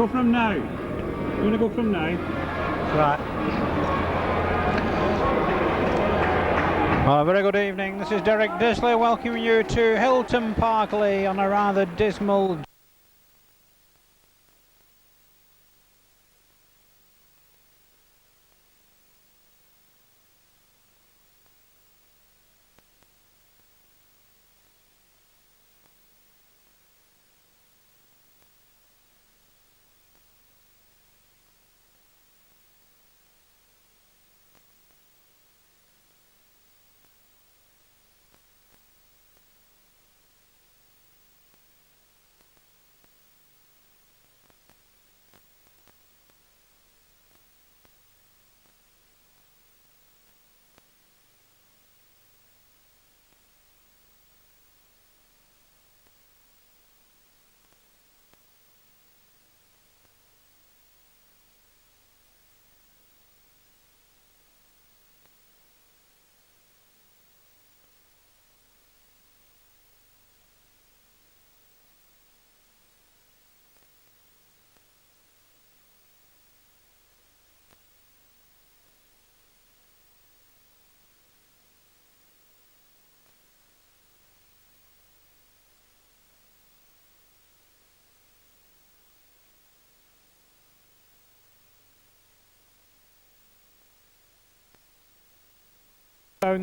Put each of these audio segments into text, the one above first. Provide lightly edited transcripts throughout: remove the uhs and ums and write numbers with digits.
Go from now. You want to go from now? Right. Well, a very good evening. This is Derek Disley welcoming you to Hilton Park, Leigh, on a rather dismal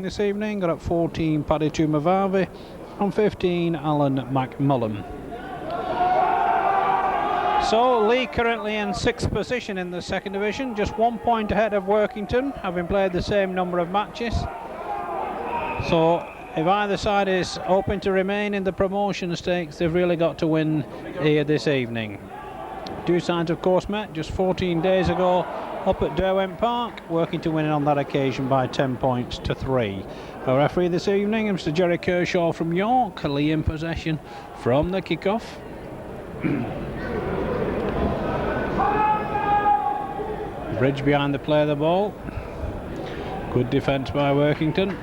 this evening. Got up 14 Paddy Tumavavi and 15 Alan McMullen. So Leigh currently in 6th position in the second division, just 1 point ahead of Workington, having played the same number of matches. So if either side is hoping to remain in the promotion stakes, they've really got to win here this evening. Two sides of course met just 14 days ago up at Derwent Park, Workington winning on that occasion by 10 points to 3. Our referee this evening is Mr. Jerry Kershaw from York. Leigh in possession from the kickoff. Bridge behind the play of the ball. Good defence by Workington.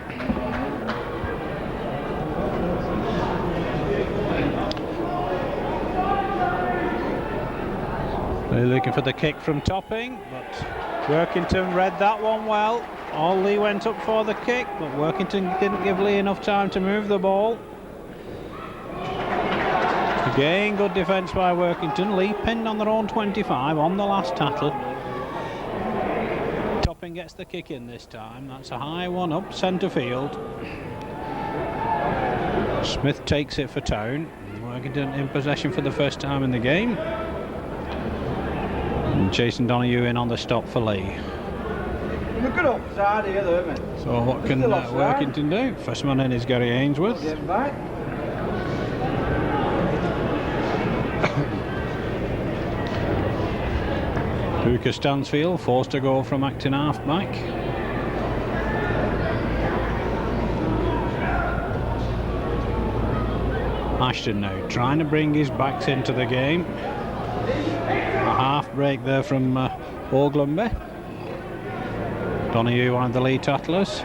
They're looking for the kick from Topping, but Workington read that one well. All Leigh went up for the kick, but Workington didn't give Leigh enough time to move the ball. Again, good defence by Workington. Leigh pinned on their own 25 on the last tattle. Topping gets the kick in this time. That's a high one up centre field. Smith takes it for Town. Workington in possession for the first time in the game. And Jason Donoghue in on the stop for Leigh. Look at offside here though, mate. So what can Workington do? First man in is Gary Ainsworth. Lucas Stansfield forced to go from acting half back. Ashton now trying to bring his backs into the game. A half break there from Ogilvie. Donoghue, one of the Leigh tattlers.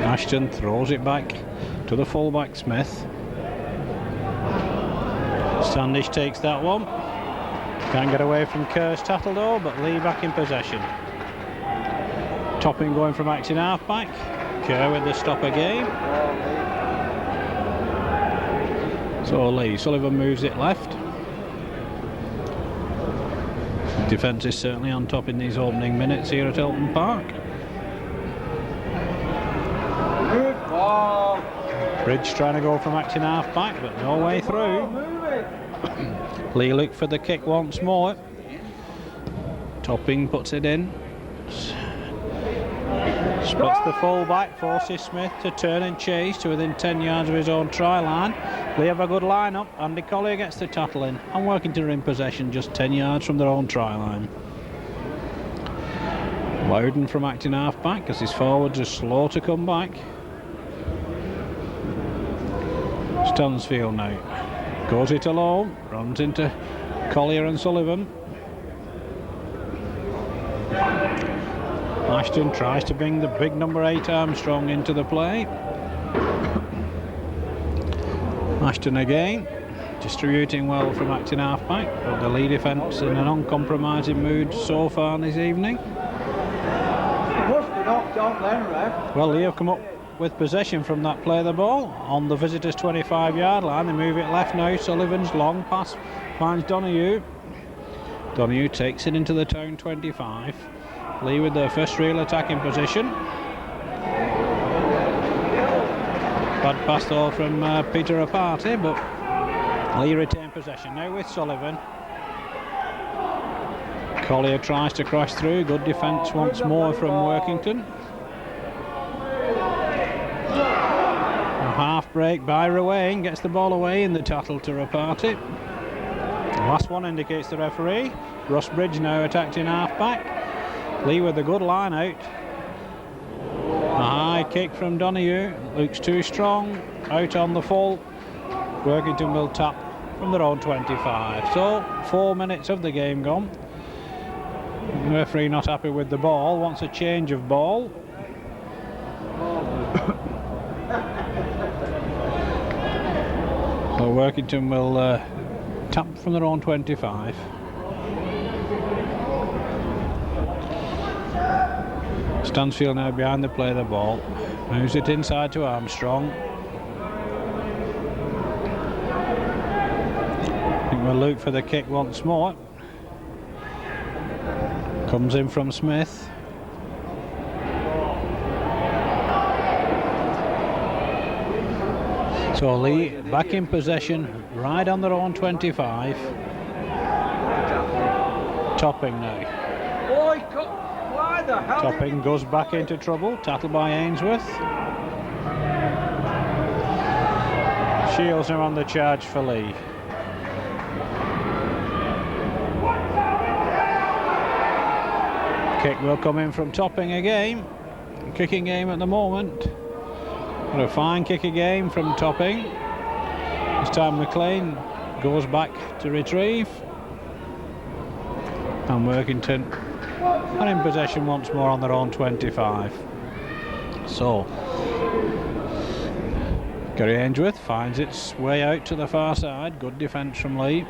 Ashton throws it back to the fullback Smith. Standish takes that one. Can't get away from Kerr's tattle though, but Leigh back in possession. Topping going from acting half back. Kerr with the stop again. So Leigh, Sullivan moves it left. Defence is certainly on top in these opening minutes here at Hilton Park. Good ball. Bridge trying to go from acting half back, but no way through. Leigh look for the kick once more. Topping puts it in. Splits the full back, forces Smith to turn and chase to within 10 yards of his own try line. Leigh have a good line-up. Andy Collier gets the tattle in, and Workington in possession just 10 yards from their own try line. Loudon from acting half back as his forwards are slow to come back. Stansfield now goes it alone, runs into Collier and Sullivan. Ashton tries to bring the big number 8 Armstrong into the play. Ashton again. distributing well from acting half-back, but the Leigh defence in an uncompromising mood so far this evening. Must be knocked on then, ref. Well, Leigh have come up with possession from that play the ball on the visitors' 25-yard line. They move it left now. Sullivan's long pass finds Donahue. Donahue takes it into the town 25. Leigh with their first real attacking position. Bad pass though from Peter Aparte, but Leigh retain possession now with Sullivan. Collier tries to crash through. Good defence once more from Workington. A half break by Ruane, gets the ball away in the tattle to Rapati. The last one indicates the referee. Rusbridge now attacked in half back. Leigh with a good line out. A high kick from Donahue, looks too strong, out on the full. Workington will tap from their own 25. So 4 minutes of the game gone. The referee not happy with the ball, wants a change of ball. So Workington will tap from their own 25. Stansfield now behind the play the ball, moves it inside to Armstrong. I think we'll look for the kick once more. Comes in from Smith. So Leigh back in possession, right on their own 25. Topping now. Boy, why the hell? Topping goes back into trouble. Tattle by Ainsworth. Shields now on the charge for Leigh. Kick will come in from Topping again. Kicking game at the moment. Got a fine kicker game from Topping. This time McLean goes back to retrieve. And Workington are in possession once more on their own 25. So Gary Ainsworth finds its way out to the far side. Good defence from Leigh.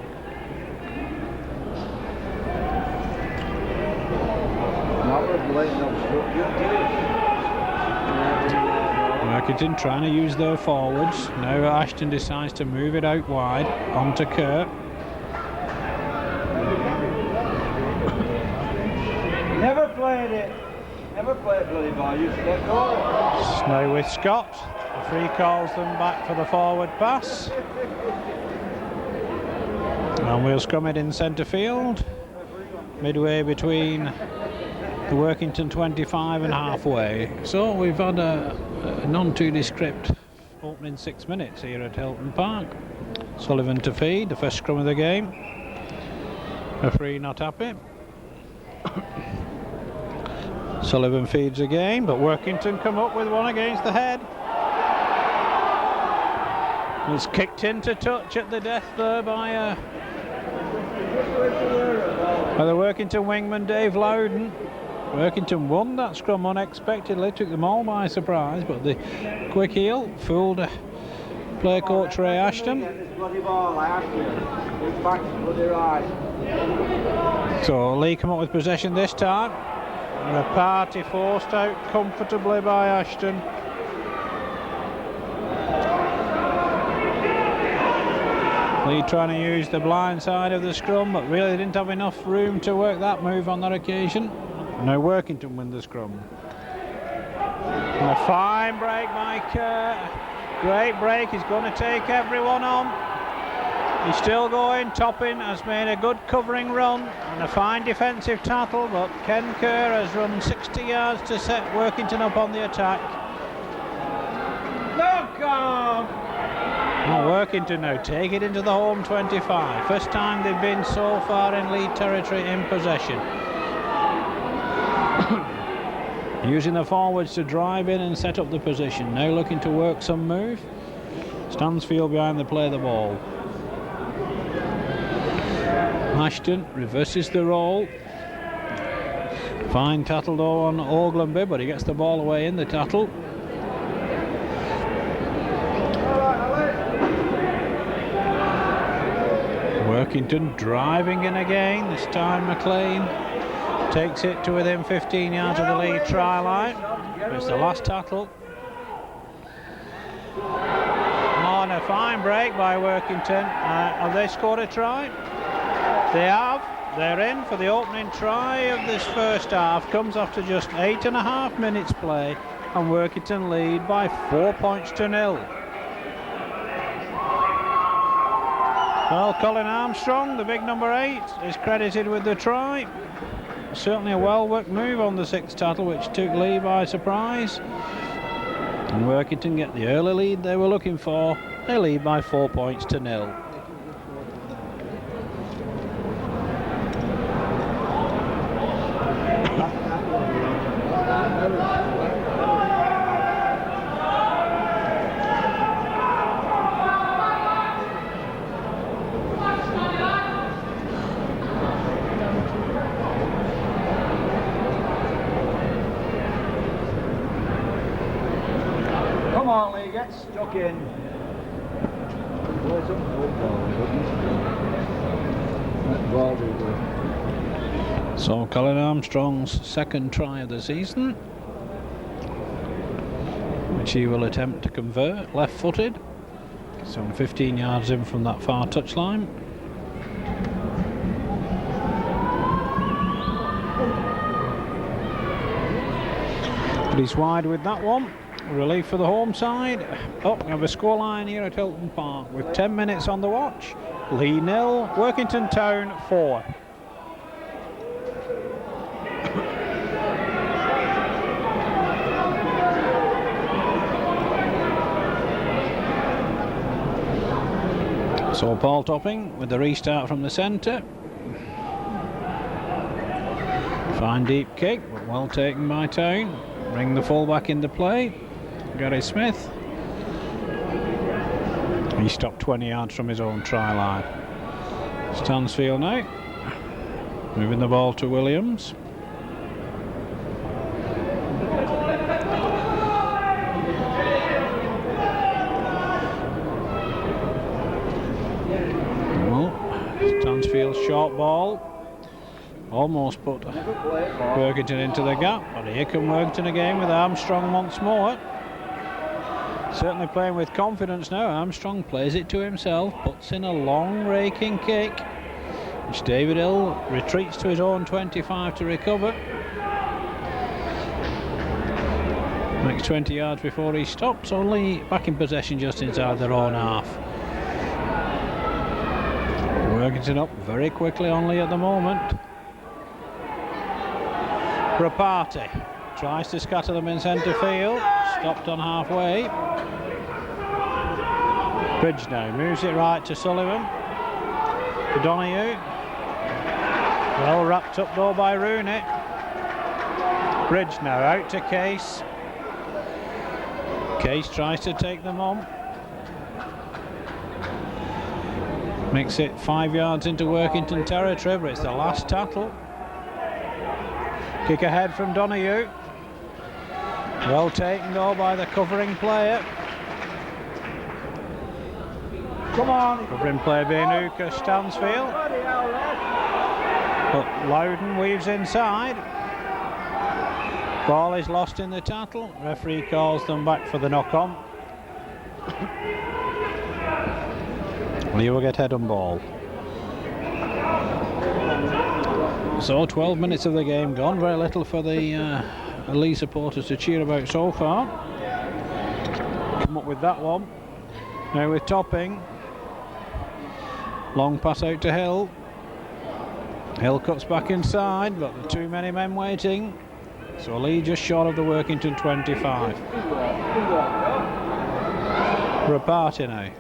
Workington trying to use their forwards. Now Ashton decides to move it out wide onto Kerr. Never played it. Never played bloody ball. You step forward. Now with Scott. The free calls them back for the forward pass. And we'll scrum it in centre field. Midway between the Workington 25 and halfway. So we've had a none too descript opening 6 minutes here at Hilton Park. Sullivan to feed, the first scrum of the game. Referee not happy. Sullivan feeds again, but Workington come up with one against the head. It's kicked into touch at the death there by the Workington wingman Dave Loudon. Workington won that scrum unexpectedly, took them all by surprise, but the quick heel fooled player coach Ray Ashton. So Leigh come up with possession this time. And a party forced out comfortably by Ashton. Leigh trying to use the blind side of the scrum, but really didn't have enough room to work that move on that occasion. Now Workington win the scrum. And a fine break by Kerr. Great break, he's going to take everyone on. He's still going. Topping has made a good covering run and a fine defensive tackle, but Ken Kerr has run 60 yards to set Workington up on the attack. Look on! Well, Workington now take it into the home 25. First time they've been so far in Leigh territory in possession. Using the forwards to drive in and set up the position. Now looking to work some move. Stansfield behind the play the ball. Ashton reverses the roll. Fine tattle though on Oglenby, but he gets the ball away in the tattle. Workington driving in again. This time McLean takes it to within 15 yards of the lead try line. It's the last tackle. On a fine break by Workington. Have they scored a try? They have. They're in for the opening try of this first half. Comes after just 8.5 minutes play, and Workington lead by 4 points to 0. Well, Colin Armstrong, the big number 8, is credited with the try. Certainly a well-worked move on the 6th tackle, which took Leigh by surprise. And Workington get the early lead they were looking for. They lead by 4 points to 0. Come on, Leigh, get stuck in. So Colin Armstrong's second try of the season, which he will attempt to convert, left-footed, some 15 yards in from that far touchline. But he's wide with that one. Relief for the home side. Oh, we have a scoreline here at Hilton Park with 10 minutes on the watch. Leigh 0, Workington Town 4. So Paul Topping with the restart from the centre. Fine deep kick, but well taken by Town. Bring the full-back into play. Gary Smith. He stopped 20 yards from his own try line. Stansfield now. Moving the ball to Williams. Stansfield's short ball almost put Workington into the gap, but here come Workington again with Armstrong once more. Certainly playing with confidence now. Armstrong plays it to himself, puts in a long raking kick, which David Hill retreats to his own 25 to recover. Makes 20 yards before he stops, only back in possession just inside their own half. Workington up very quickly only at the moment. Rapati tries to scatter them in centre field, stopped on halfway. Bridge now moves it right to Sullivan, to Donahue. Well wrapped up though by Rooney. Bridge now out to Case. Case tries to take them on. Makes it 5 yards into Workington territory, but it's the last tackle. Kick ahead from Donahue. Well taken though by the covering player. Come on. Covering player being Uka Stansfield. But Loudon weaves inside. Ball is lost in the tackle. Referee calls them back for the knock-on. Leigh will get head on ball. So 12 minutes of the game gone. Very little for the Leigh supporters to cheer about so far. Come up with that one. Now with Topping. Long pass out to Hill. Hill cuts back inside, but too many men waiting. So Leigh just short of the Workington 25. Rapati now.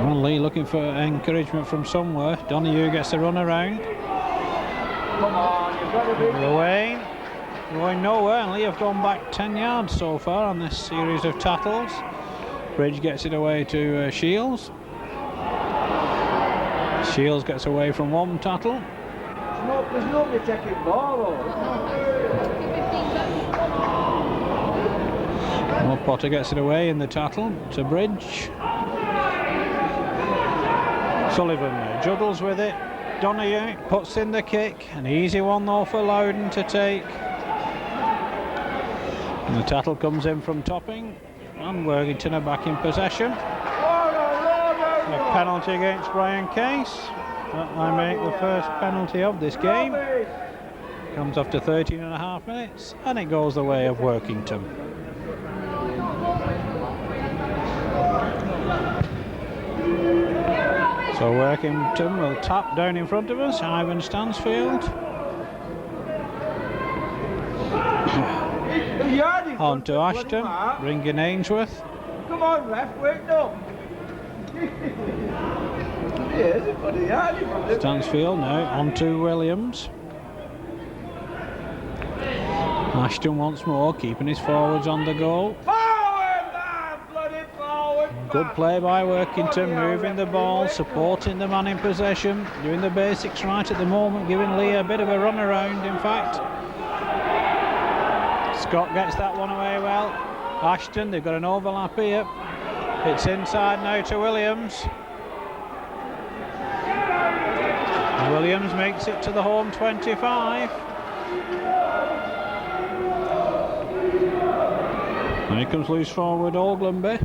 Well, Leigh looking for encouragement from somewhere. Donahue gets a run around. Come on, you've got to be Ruane going nowhere, and Leigh have gone back 10 yards so far on this series of tackles. Bridge gets it away to Shields. Shields gets away from one tackle. There's nobody taking ball over. Well, Potter gets it away in the tattle to Bridge. Sullivan juggles with it. Donahue puts in the kick. An easy one though for Loudon to take. And the tattle comes in from Topping. And Workington are back in possession. A penalty against Brian Case. I make the first penalty of this game. Comes after 13.5 minutes, and it goes the way of Workington. So Workington will tap down in front of us. Ivan Stansfield. On to Ashton, bringing Ainsworth. Come on, ref, wake up. Stansfield now on to Williams. Ashton once more, keeping his forwards on the goal. Forward, man, bloody forward. Good play by Workington, moving the ball, supporting the man in possession, doing the basics right at the moment, giving Leigh a bit of a run around, in fact. Scott gets that one away well. Ashton, they've got an overlap here. It's inside now to Williams. Williams makes it to the home 25. Here comes loose forward Oglenby.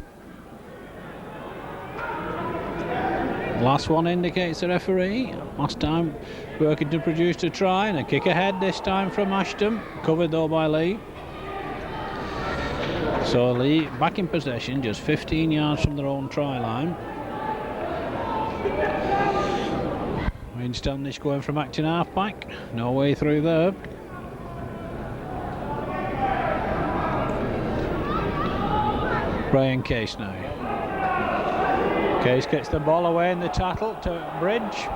Last one indicates the referee. Last time Workington produced a try, and a kick ahead this time from Ashton. Covered though by Leigh. So Leigh back in possession, just 15 yards from their own try line. Wayne Standish going from acting half-back. No way through there. Brian Case now. Case gets the ball away in the tattle to Bridge.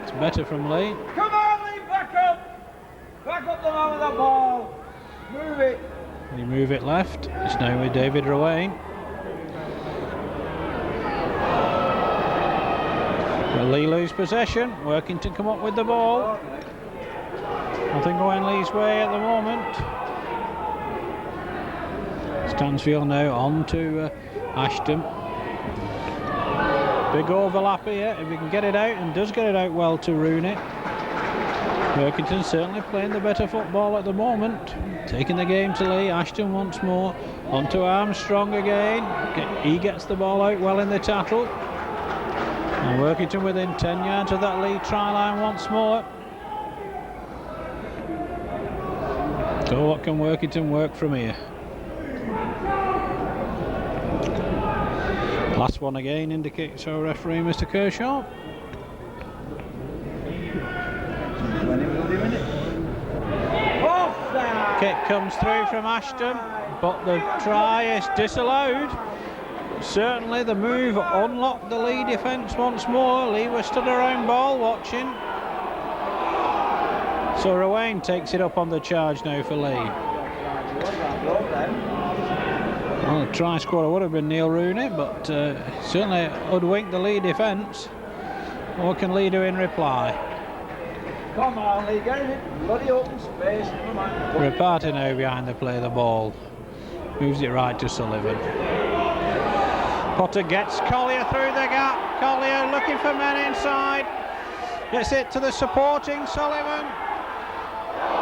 It's better from Leigh. Come on, Leigh, back up! Back up the man with the ball! Move it! They move it left. It's now with David Rowan. Will Leigh lose possession? Workington come up with the ball. Nothing going Leigh's way at the moment. Stansfield now on to Ashton. Big overlap here. If he can get it out, and does get it out well to Rooney. Workington certainly playing the better football at the moment. Taking the game to Leigh. Ashton once more. On to Armstrong again. He gets the ball out well in the tattle. And Workington within 10 yards of that Leigh try line once more. So what can Workington work from here? Last one again indicates our referee, Mr. Kershaw. Kick comes through from Ashton, but the try is disallowed. Certainly the move unlocked the Leigh defence once more. Leigh was stood around ball watching. So Rowan takes it up on the charge now for Leigh. Well, the try scorer would have been Neil Rooney, but certainly hoodwinked the Leigh defence. What can Leigh do in reply? Come on, Leigh, get it. Bloody open space. Come on. Reparty now behind the play of the ball. Moves it right to Sullivan. Potter gets Collier through the gap. Collier looking for men inside. Gets it to the supporting Sullivan.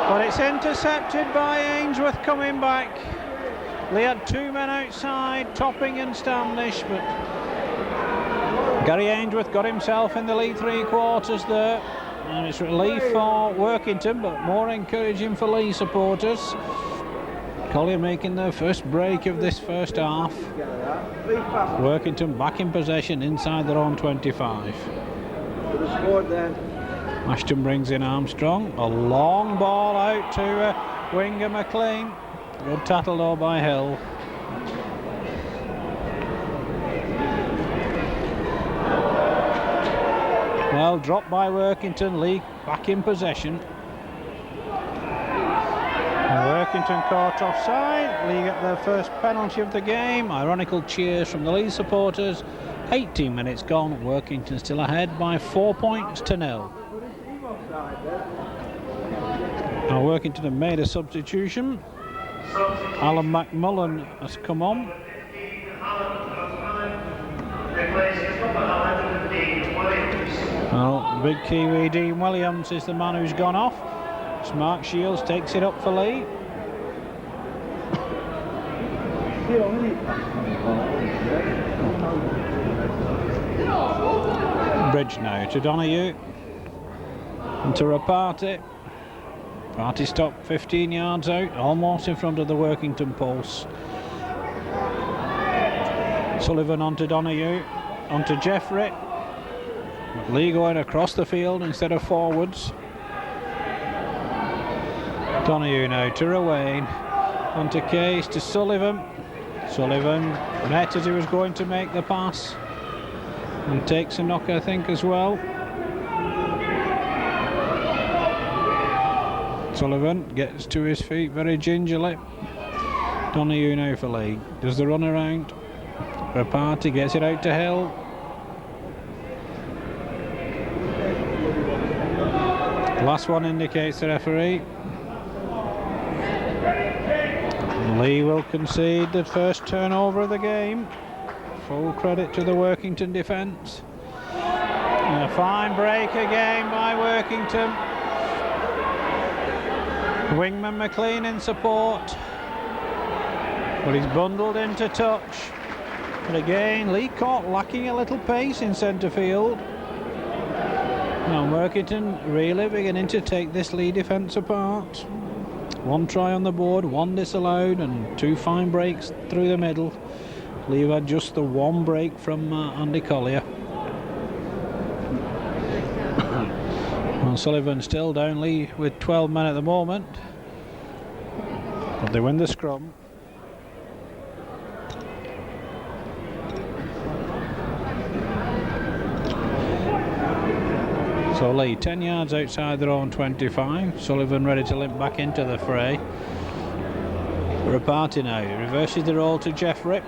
But it's intercepted by Ainsworth coming back. Leigh had two men outside, Topping and Standish, but Gary Ainsworth got himself in the Leigh three-quarters there. And it's relief for Workington, but more encouraging for Leigh supporters. Collier making their first break of this first half. Workington back in possession inside their own 25. Ashton brings in Armstrong. A long ball out to winger McLean. Good tattle though by Hill. Well dropped by Workington. Leigh back in possession. And Workington caught offside. Leigh get their first penalty of the game. Ironical cheers from the Leigh supporters. 18 minutes gone. Workington still ahead by 4 points to 0. Now Workington have made a substitution. Alan McMullen has come on. Well, big Kiwi Dean Williams is the man who's gone off. So Mark Shields takes it up for Leigh. Bridge now to Donahue and to Rapati. Party stop 15 yards out, almost in front of the Workington posts. Sullivan onto Donahue, onto Jeffrey. Leigh going across the field instead of forwards. Donahue now to Rowan, onto Case to Sullivan. Sullivan met as he was going to make the pass and takes a knock, I think, as well. Sullivan gets to his feet very gingerly. Donahue now for Leigh. Does the run around. Rapati gets it out to Hill. Last one indicates the referee. Leigh will concede the first turnover of the game. Full credit to the Workington defence. And a fine break again by Workington. Wingman McLean in support, but he's bundled into touch. But again, Leigh caught lacking a little pace in centre field. Now Workington really beginning to take this Leigh defence apart. One try on the board, one disallowed, and two fine breaks through the middle. Leigh had just the one break from Andy Collier. Well, Sullivan still down, Leigh with 12 men at the moment, but they win the scrum. So Leigh 10 yards outside their own 25. Sullivan ready to limp back into the fray. Rapati now reverses the role to Jeffrey.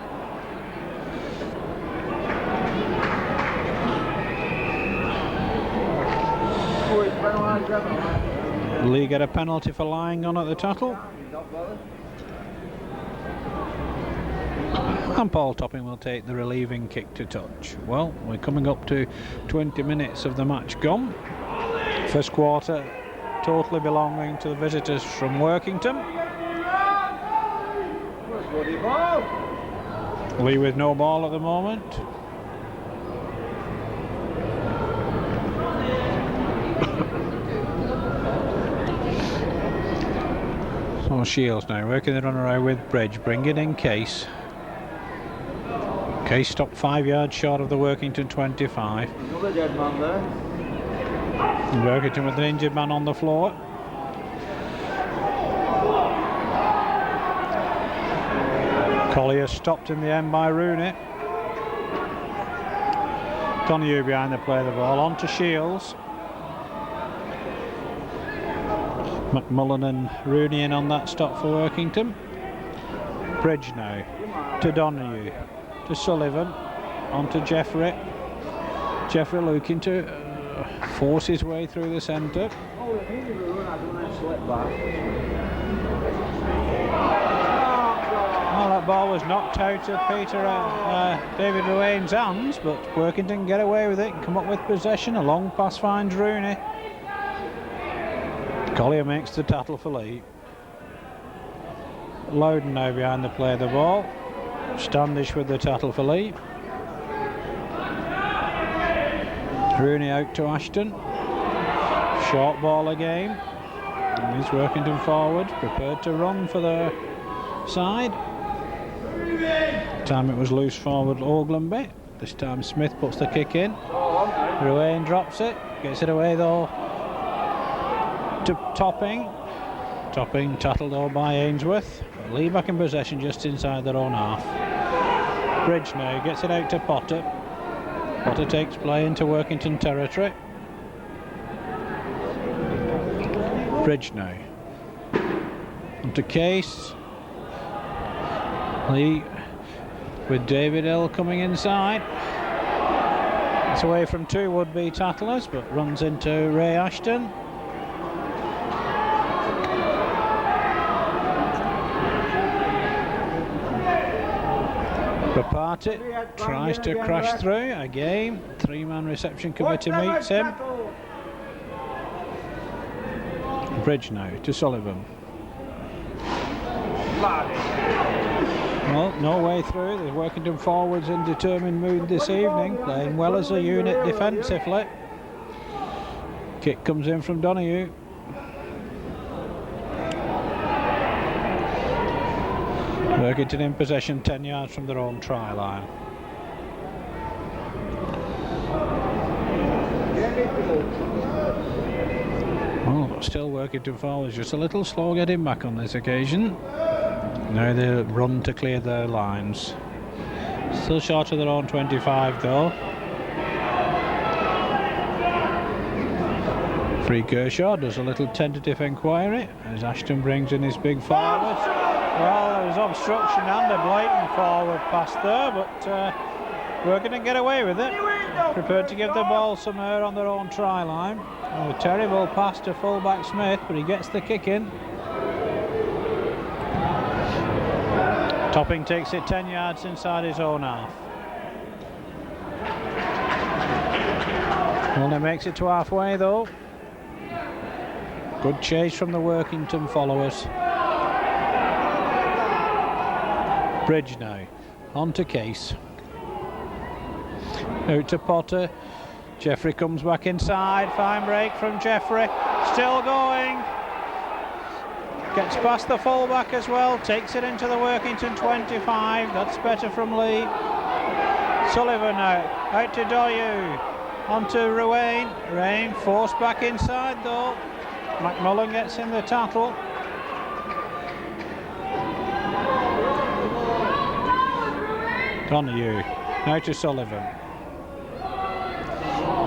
Leigh get a penalty for lying on at the tackle. And Paul Topping will take the relieving kick to touch. Well, we're coming up to 20 minutes of the match gone. First quarter totally belonging to the visitors from Workington. Leigh with no ball at the moment. So Shields now working the run around with Bridge, bringing in Case. Case stopped 5 yards short of the Workington 25. Another dead man there. Workington with an injured man on the floor. Collier stopped in the end by Rooney. Donahue behind the play of the ball, on to Shields. McMullen and Rooney in on that stop for Workington. Bridge now to Donahue, to Sullivan, on to Jeffrey. Jeffrey looking to force his way through the centre. Well, that ball was knocked out of David Rowan's hands, but Workington get away with it and come up with possession. A long pass finds Rooney. Collier makes the tackle for Leigh. Loudon now behind the play of the ball. Standish with the tackle for Leigh. Rooney out to Ashton. Short ball again. And he's Workington forward, prepared to run for the side. Time it was loose forward Oglenby. This time Smith puts the kick in. Rowan drops it, gets it away though to Topping. Topping tattled over by Ainsworth. Leigh back in possession just inside their own half. Bridge now gets it out to Potter. Potter takes play into Workington territory. Bridge now onto Case. Leigh with David Hill coming inside. It's away from two would-be tattlers, but runs into Ray Ashton. Rapati tries to crash through again. 3-man reception committee meets him. Bridge now to Sullivan. Well, no way through. The Workington forwards in determined mood this evening, playing well as a unit defensively. Kick comes in from Donahue. Workington in possession, 10 yards from their own try line. Oh, still Workington forwards, just a little slow getting back on this occasion. Now they run to clear their lines. Still short of their own 25 though. Free Kershaw does a little tentative inquiry as Ashton brings in his big forward. Well, there was obstruction and a blatant forward pass there, but we're going to get away with it. Prepared to give the ball somewhere on their own try line. A terrible pass to fullback Smith, but he gets the kick in. Topping takes it 10 yards inside his own half. Only makes it to halfway though. Good chase from the Workington followers. Bridge now, on to Case. Out to Potter. Jeffrey comes back inside. Fine break from Jeffrey. Still going. Gets past the fullback as well. Takes it into the Workington 25. That's better from Leigh. Sullivan now. Out to Doyu. On to Ruane. Ruane forced back inside though. McMullen gets in the tackle. Donahue. Now to Sullivan.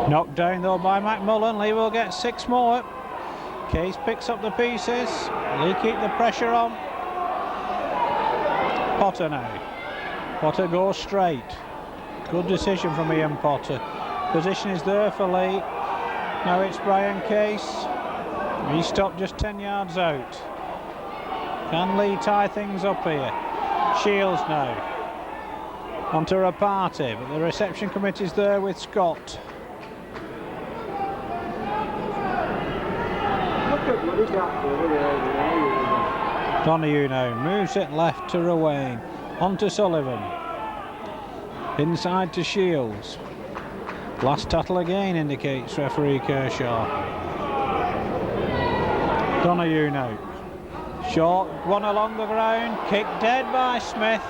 Knocked down though by McMullen. Leigh will get 6 more. Case picks up the pieces. Leigh keep the pressure on. Potter now. Potter goes straight. Good decision from Ian Potter. Position is there for Leigh. Now it's Brian Case. He stopped just 10 yards out. Can Leigh tie things up here? Shields now. Onto Rapati, but the reception committee's there with Scott. Donahue now moves it left to Ruane. On to Sullivan. Inside to Shields. Last tattle again, indicates referee Kershaw. Donahue now. Short one along the ground. Kicked dead by Smith.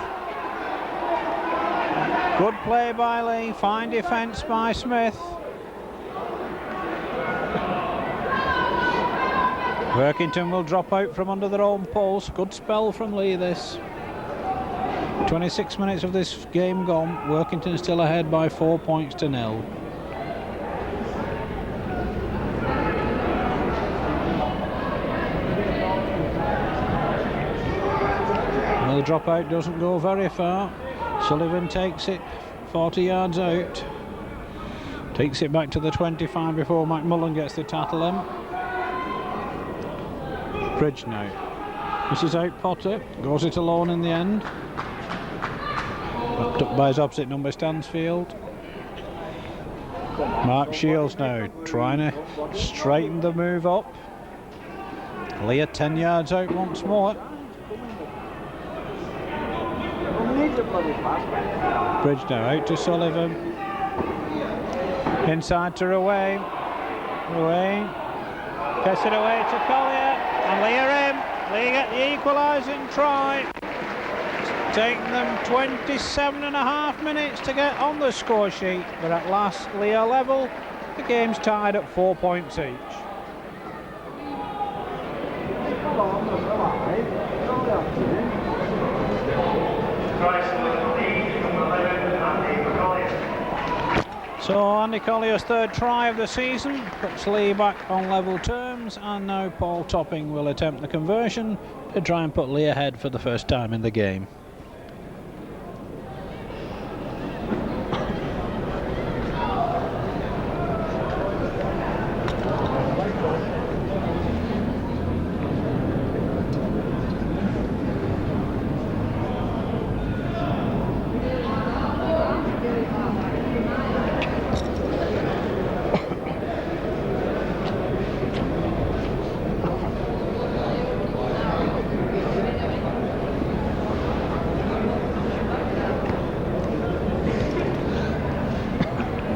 Good play by Leigh. Fine defence by Smith. Workington will drop out from under their own post. Good spell from Leigh this. 26 minutes of this game gone. Workington still ahead by 4 points to 0. Well, the drop out doesn't go very far. Sullivan takes it 40 yards out. Takes it back to the 25 before McMullen gets the tackle in. Bridge now. This is out Potter. Goes it alone in the end. Knocked up by his opposite number Stansfield. Mark Shields now trying to straighten the move up. Leigh 10 yards out once more. Bridge now out to Sullivan. Inside to Ruane. Ruane gets it away to Collier. And Leigh are in. Leigh get the equalising try. It's taken them 27.5 minutes to get on the score sheet. But at last Leigh are level. The game's tied at 4 points each. So Andy Collier's third try of the season puts Leigh back on level terms, and now Paul Topping will attempt the conversion to try and put Leigh ahead for the first time in the game.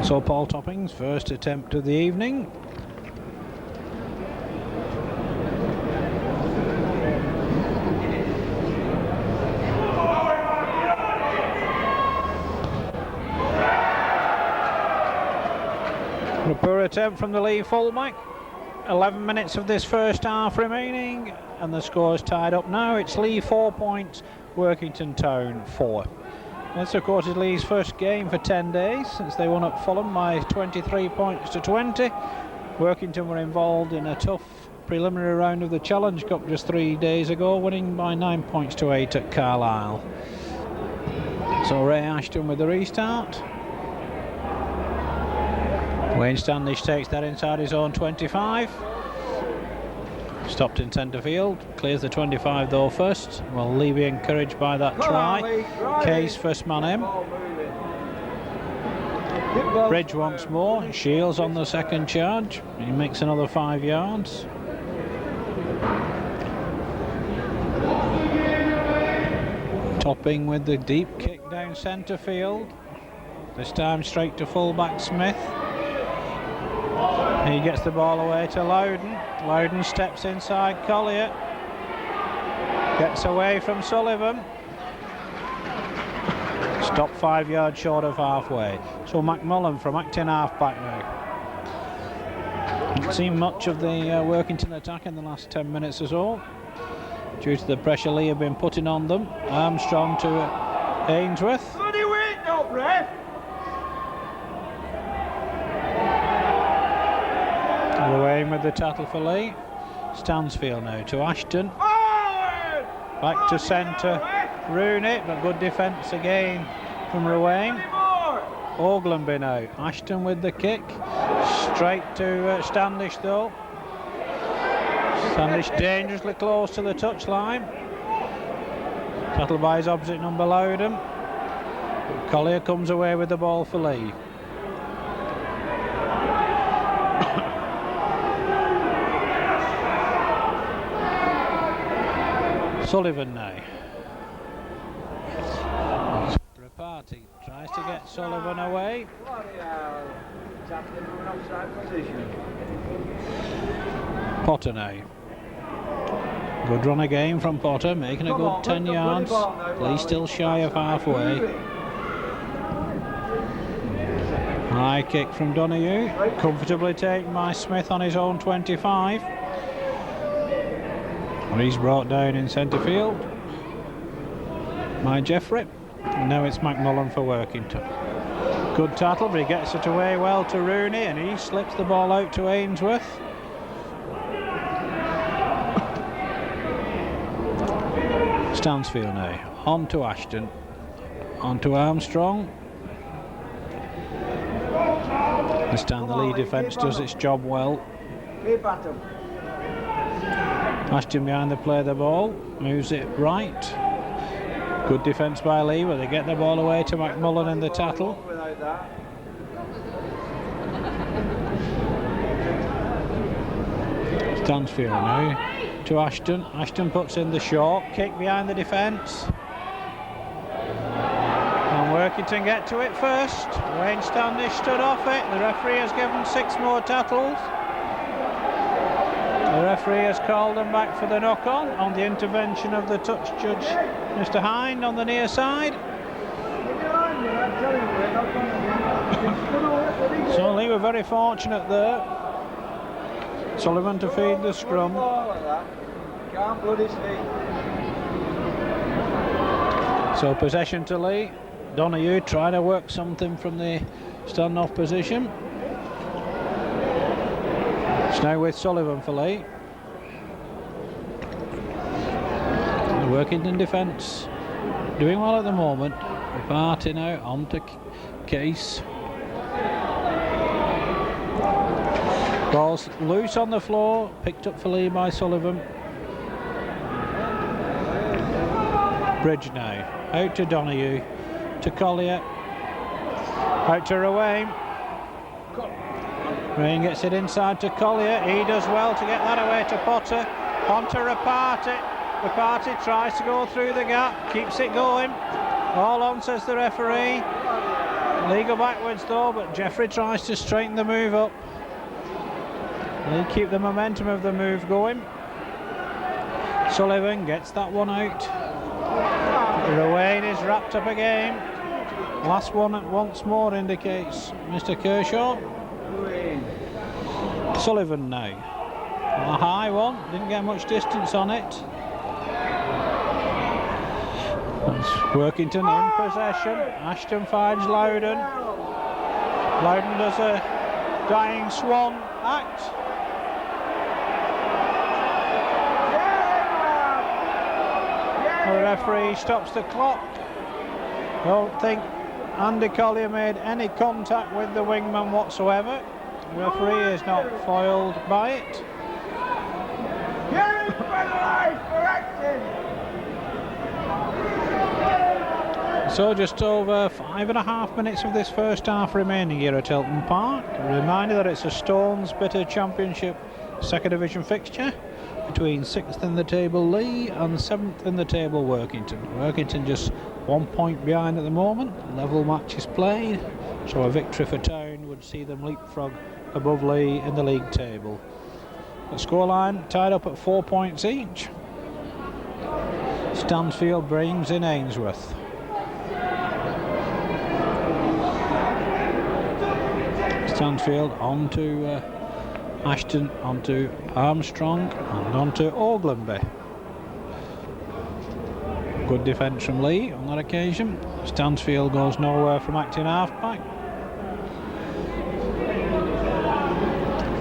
So Paul Topping's first attempt of the evening. A poor attempt from the Leigh fullback. 11 minutes of this first half remaining, and the score's tied up now. It's Leigh 4 points, Workington Town 4. This, of course, is Leigh's first game for 10 days since they won at Fulham by 23 points to 20. Workington were involved in a tough preliminary round of the Challenge Cup just 3 days ago, winning by 9 points to 8 at Carlisle. So Ray Ashton with the restart. Wayne Standish takes that inside his own 25. Stopped in centre field. Clears the 25 though first. Will Leigh be encouraged by that try? Case first man in. Bridge once more. Shields on the second charge. He makes another 5 yards. Topping with the deep kick down centre field. This time straight to fullback Smith. He gets the ball away to Loudon. Loudon steps inside Collier. Gets away from Sullivan. Stopped 5 yards short of halfway. So McMullen from acting half-back now. Haven't seen much of the Workington attack in the last 10 minutes or so, due to the pressure Leigh have been putting on them. Armstrong to Ainsworth. Bloody wait, no, ref! Ruane with the tackle for Leigh. Stansfield now to Ashton. Back to centre. Rooney, but good defence again from Ruane. Oglenby now. Ashton with the kick. Straight to Standish though. Standish dangerously close to the touchline. Tattle by his opposite number Loudon. Collier comes away with the ball for Leigh. Sullivan now. Rapati tries to get Sullivan away. Potter now. Good run again from Potter, making a good 10 yards. Leigh still shy of halfway. High kick from Donahue, comfortably taken by Smith on his own 25. He's brought down in centre field by Jeffrey. And now it's McMullen for Workington. Good tackle, but he gets it away well to Rooney, and he slips the ball out to Ainsworth. Stansfield now, on to Ashton, on to Armstrong. This time the Leigh defence does its job well. Keep at him. Ashton behind the play of the ball, moves it right. Good defence by Leigh, where they get the ball away to McMullen in the tackle. Stansfield now to Ashton. Ashton puts in the short kick behind the defence. And Workington get to it first. Wayne Standish stood off it. The referee has given 6 more tackles. The referee has called them back for the knock-on on the intervention of the touch judge, Mr. Hind, on the near side. So Leigh were very fortunate there. Sullivan to feed the scrum. So possession to Leigh. Donahue trying to work something from the stand-off position. It's now with Sullivan for Leigh. The Workington defence doing well at the moment. Party now on to Case. Ball's loose on the floor, picked up for Leigh by Sullivan. Bridge now, out to Donahue, to Collier, out to Ruane. Ruane gets it inside to Collier. He does well to get that away to Potter. On to Rapati. Rapati tries to go through the gap, keeps it going. All on, says the referee. Leigh go backwards though, but Jeffrey tries to straighten the move up. Leigh keep the momentum of the move going. Sullivan gets that one out. Ruane is wrapped up again. Last one once more indicates Mr. Kershaw. Sullivan now. A high one, didn't get much distance on it. That's Workington in possession. Ashton finds Loudon. Loudon does a dying swan act. The referee stops the clock. Don't think Andy Collier made any contact with the wingman whatsoever. The referee is not foiled by it. So just over 5.5 minutes of this first half remaining here at Hilton Park. A reminder that it's a Stones Bitter Championship second division fixture between 6th in the table Leigh and 7th in the table Workington. Workington just 1 point behind at the moment. Level matches played, so a victory for Town would see them leapfrog above Leigh in the league table. The scoreline tied up at 4 points each. Stansfield brings in Ainsworth. Stansfield on to Ashton, on to Armstrong and on to Oglenby. Good defence from Leigh on that occasion. Stansfield goes nowhere from acting half-back.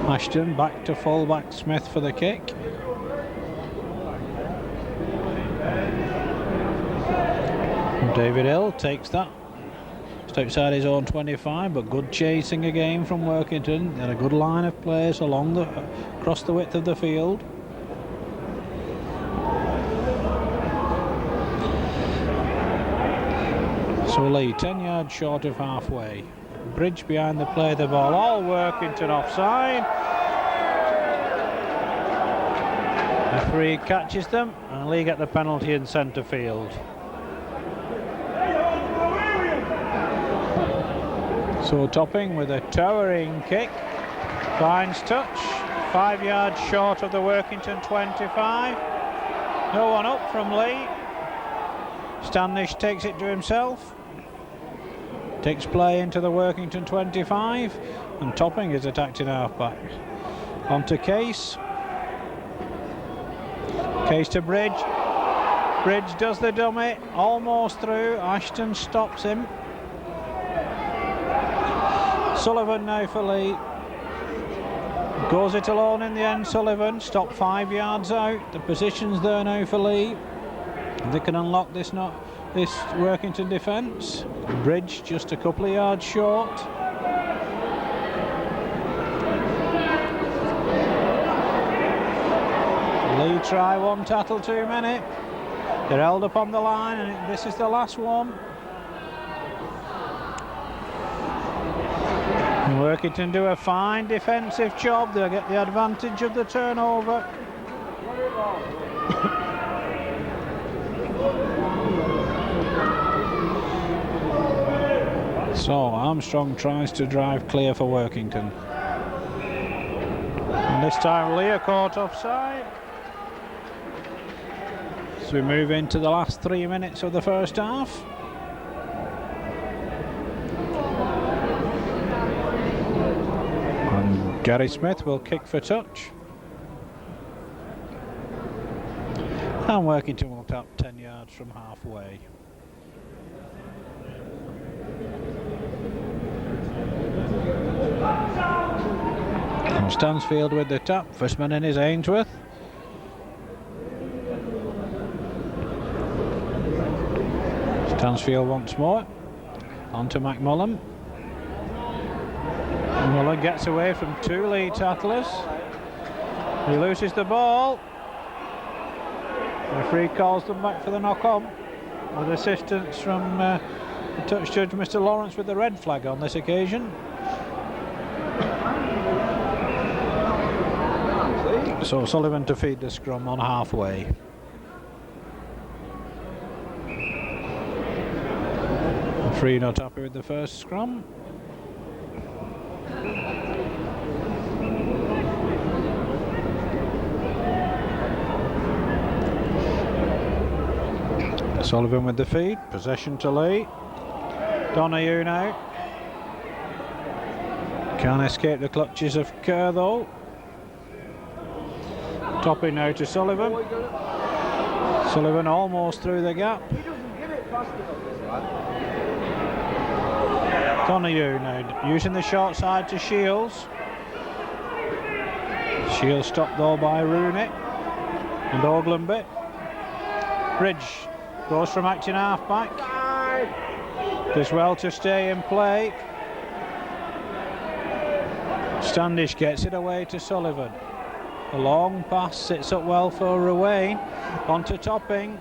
Ashton back to full-back Smith for the kick. David Hill takes that. Just outside his own 25, but good chasing again from Workington. They had a good line of players across the width of the field. So Leigh 10 yards short of halfway. Bridge behind the play of the ball, all Workington offside. Referee catches them and Leigh get the penalty in centre field. So Topping with a towering kick, finds touch, 5 yards short of the Workington 25. No one up from Leigh. Standish takes it to himself. Takes play into the Workington 25, and Topping is attacked in half-back. On to Case. Case to Bridge. Bridge does the dummy, almost through. Ashton stops him. Sullivan now for Leigh. Goes it alone in the end, Sullivan. Stopped 5 yards out. The position's there now for Leigh. They can unlock this Workington defence. Bridge just a couple of yards short. Leigh try one tackle too many. They're held up on the line and this is the last one. Workington do a fine defensive job. They'll get the advantage of the turnover. So Armstrong tries to drive clear for Workington. And this time Leigh are caught offside. So we move into the last 3 minutes of the first half. And Gary Smith will kick for touch. And Workington will tap 10 yards from halfway. And Stansfield with the tap. First man in is Ainsworth. Stansfield once more. On to McMullen. Mullen gets away from two Leigh tattlers. He loses the ball. The referee calls them back for the knock-on with assistance from the touch judge, Mr. Lawrence, with the red flag on this occasion. So Sullivan to feed the scrum on halfway. The Referee not happy with the first scrum. Sullivan with the feed, possession to Leigh. Donahue now. Can't escape the clutches of Kerr though. Topping now to Sullivan. Sullivan almost through the gap. Donahue now using the short side to Shields. Shields stopped though by Rooney and Oglenby. Bridge goes from acting half-back. Does well to stay in play. Standish gets it away to Sullivan. A long pass sits up well for Ruane. On to Topping.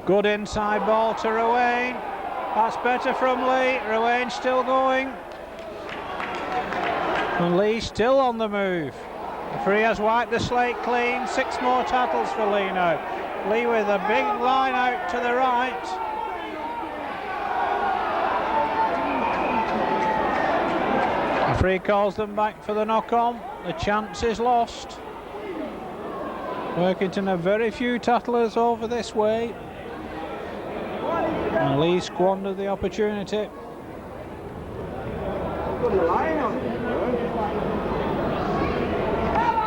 Good inside ball to Ruane. That's better from Leigh. Ruane still going. And Leigh still on the move. The referee has wiped the slate clean. 6 more tackles for Leigh now. Leigh with a big line out to the right. The referee calls them back for the knock-on. The chance is lost. Workington have very few tattlers over this way. And Leigh squandered the opportunity.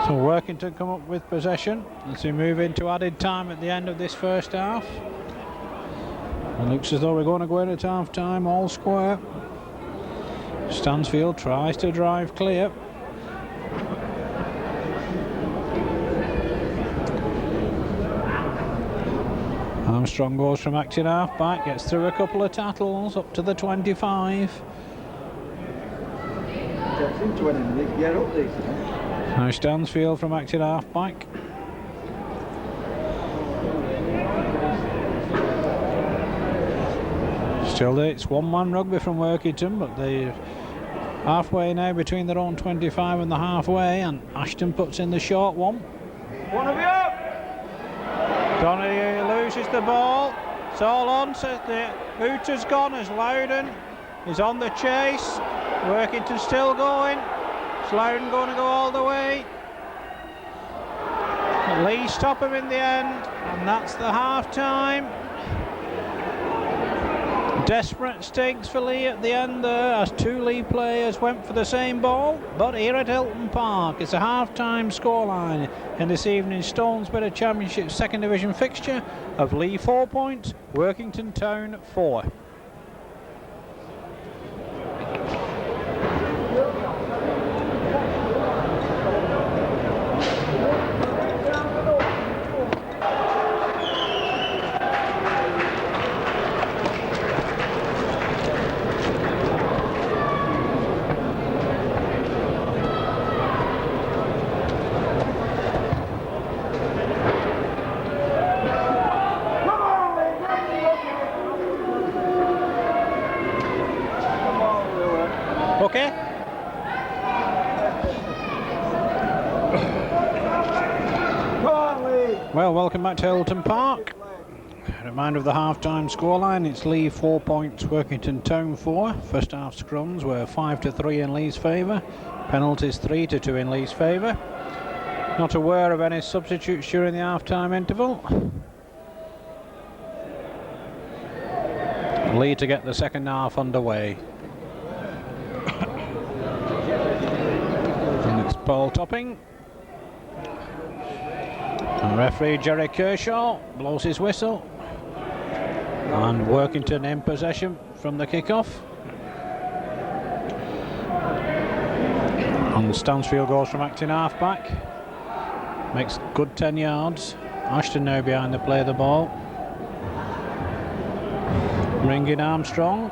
So Workington come up with possession as we move into added time at the end of this first half. It looks as though we're going to go in at half time all square. Stansfield tries to drive clear. Armstrong goes from acting half back, gets through a couple of tackles up to the 25. Now Stansfield from acting half back. Still it's 1-1 rugby from Workington, but they're halfway now between their own 25 and the halfway, and Ashton puts in the short one. One of you! Donahue loses the ball. It's all on, says the hooter's gone as Loudon is on the chase. Workington still going. Is Loudon going to go all the way? Leigh stop him in the end, and that's the half time. Desperate stakes for Leigh at the end there as 2 Leigh players went for the same ball, but here at Hilton Park it's a half-time scoreline in this evening's Stones Better Championship second division fixture of Leigh 4 points, Workington Town 4. Okay. Well, welcome back to Hilton Park. A reminder of the half-time scoreline. It's Leigh 4 points, Workington Town 4. First half scrums were 5-3 in Leigh's favour. Penalties 3-2 in Leigh's favour. Not aware of any substitutes during the half-time interval. Leigh to get the second half underway. Paul Topping. And referee Jerry Kershaw blows his whistle. And Workington in possession from the kick-off. And Stansfield goes from acting half-back. Makes good 10 yards. Ashton now behind the play of the ball. Ringing Armstrong.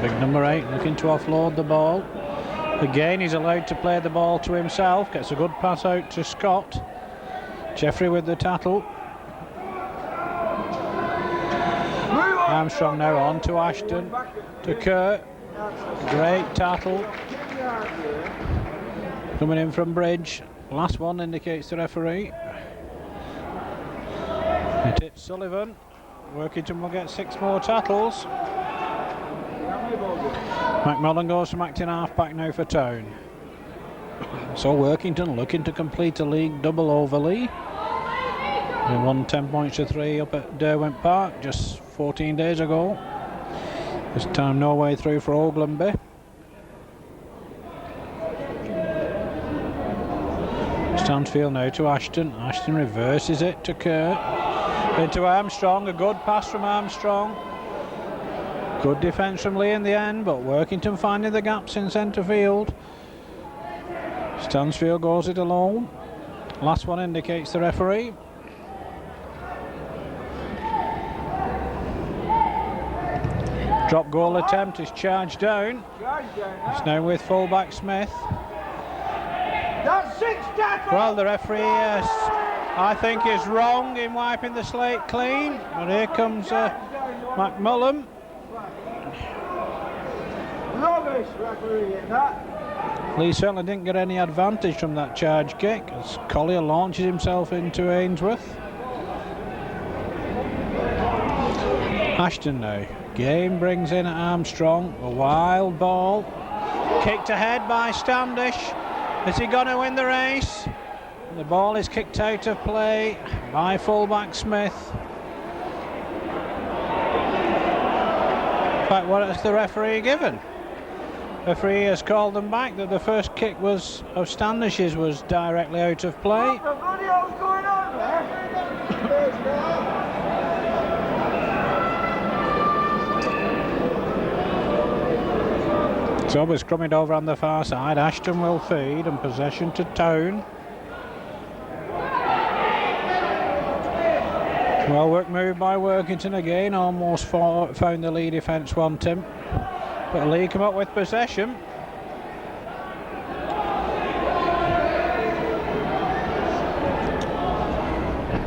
Big number 8 looking to offload the ball. Again, he's allowed to play the ball to himself. Gets a good pass out to Scott. Jeffrey with the tattle. Armstrong now on to Ashton. To Kerr. Great tattle. Coming in from Bridge. Last one indicates the referee. It hits Sullivan. Workington will get 6 more tattles. McMullen goes from acting half-back now for Town. So Workington looking to complete a league double over Leigh. They won 10 points to 3 up at Derwent Park just 14 days ago. This time no way through for Oglenby. Stansfield now to Ashton. Ashton reverses it to Kurt. Into Armstrong, a good pass from Armstrong. Good defence from Leigh in the end, but Workington finding the gaps in centre field. Stansfield goes it alone. Last one indicates the referee. Drop goal attempt is charged down. It's now with fullback Smith. Well, the referee, I think, is wrong in wiping the slate clean. But here comes McMullen. Rubbish refereeing that. Leigh certainly didn't get any advantage from that charge kick as Collier launches himself into Ainsworth. Ashton now. Game brings in Armstrong. A wild ball. Kicked ahead by Standish. Is he going to win the race? The ball is kicked out of play by fullback Smith. In fact, what has the referee given? The referee has called them back that the first kick was of Standish's was directly out of play. What the bloody hell's going on there? So we're scrumming over on the far side. Ashton will feed and possession to Town. Well work move by Workington again. Almost found the Leigh defence wanting. But Leigh come up with possession.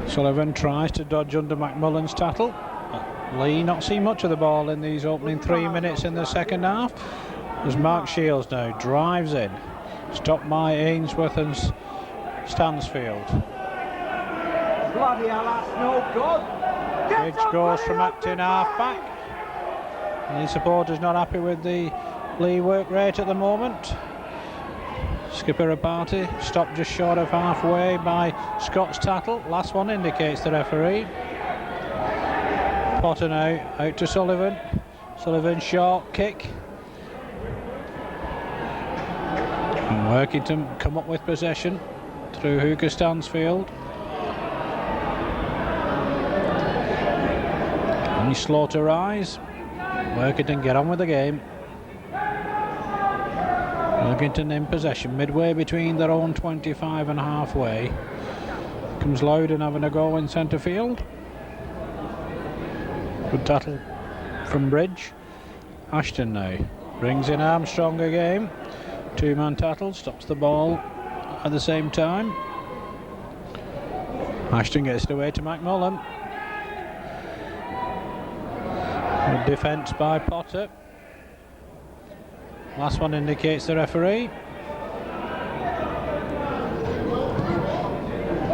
Sullivan tries to dodge under McMullen's tattle. Leigh not seen much of the ball in these opening 3 minutes in the second half. As Mark Shields now drives in, stopped by Ainsworth and Stansfield. Bloody hell, that's no good. Bridge goes from acting half-back. And the supporters not happy with the Leigh work rate at the moment. Skipper Party stopped just short of halfway by Scott's tattle. Last one indicates the referee. Potter now out to Sullivan. Sullivan short kick. And Workington come up with possession through Hooker Stansfield. Only slow to rise. Workington get on with the game. Workington in possession midway between their own 25 and halfway. Comes Loudon having a go in centre field. Good tattle from Bridge. Ashton now brings in Armstrong again. 2-man tattle, stops the ball at the same time. Ashton gets it away to McMullen. Good defence by Potter. Last one indicates the referee.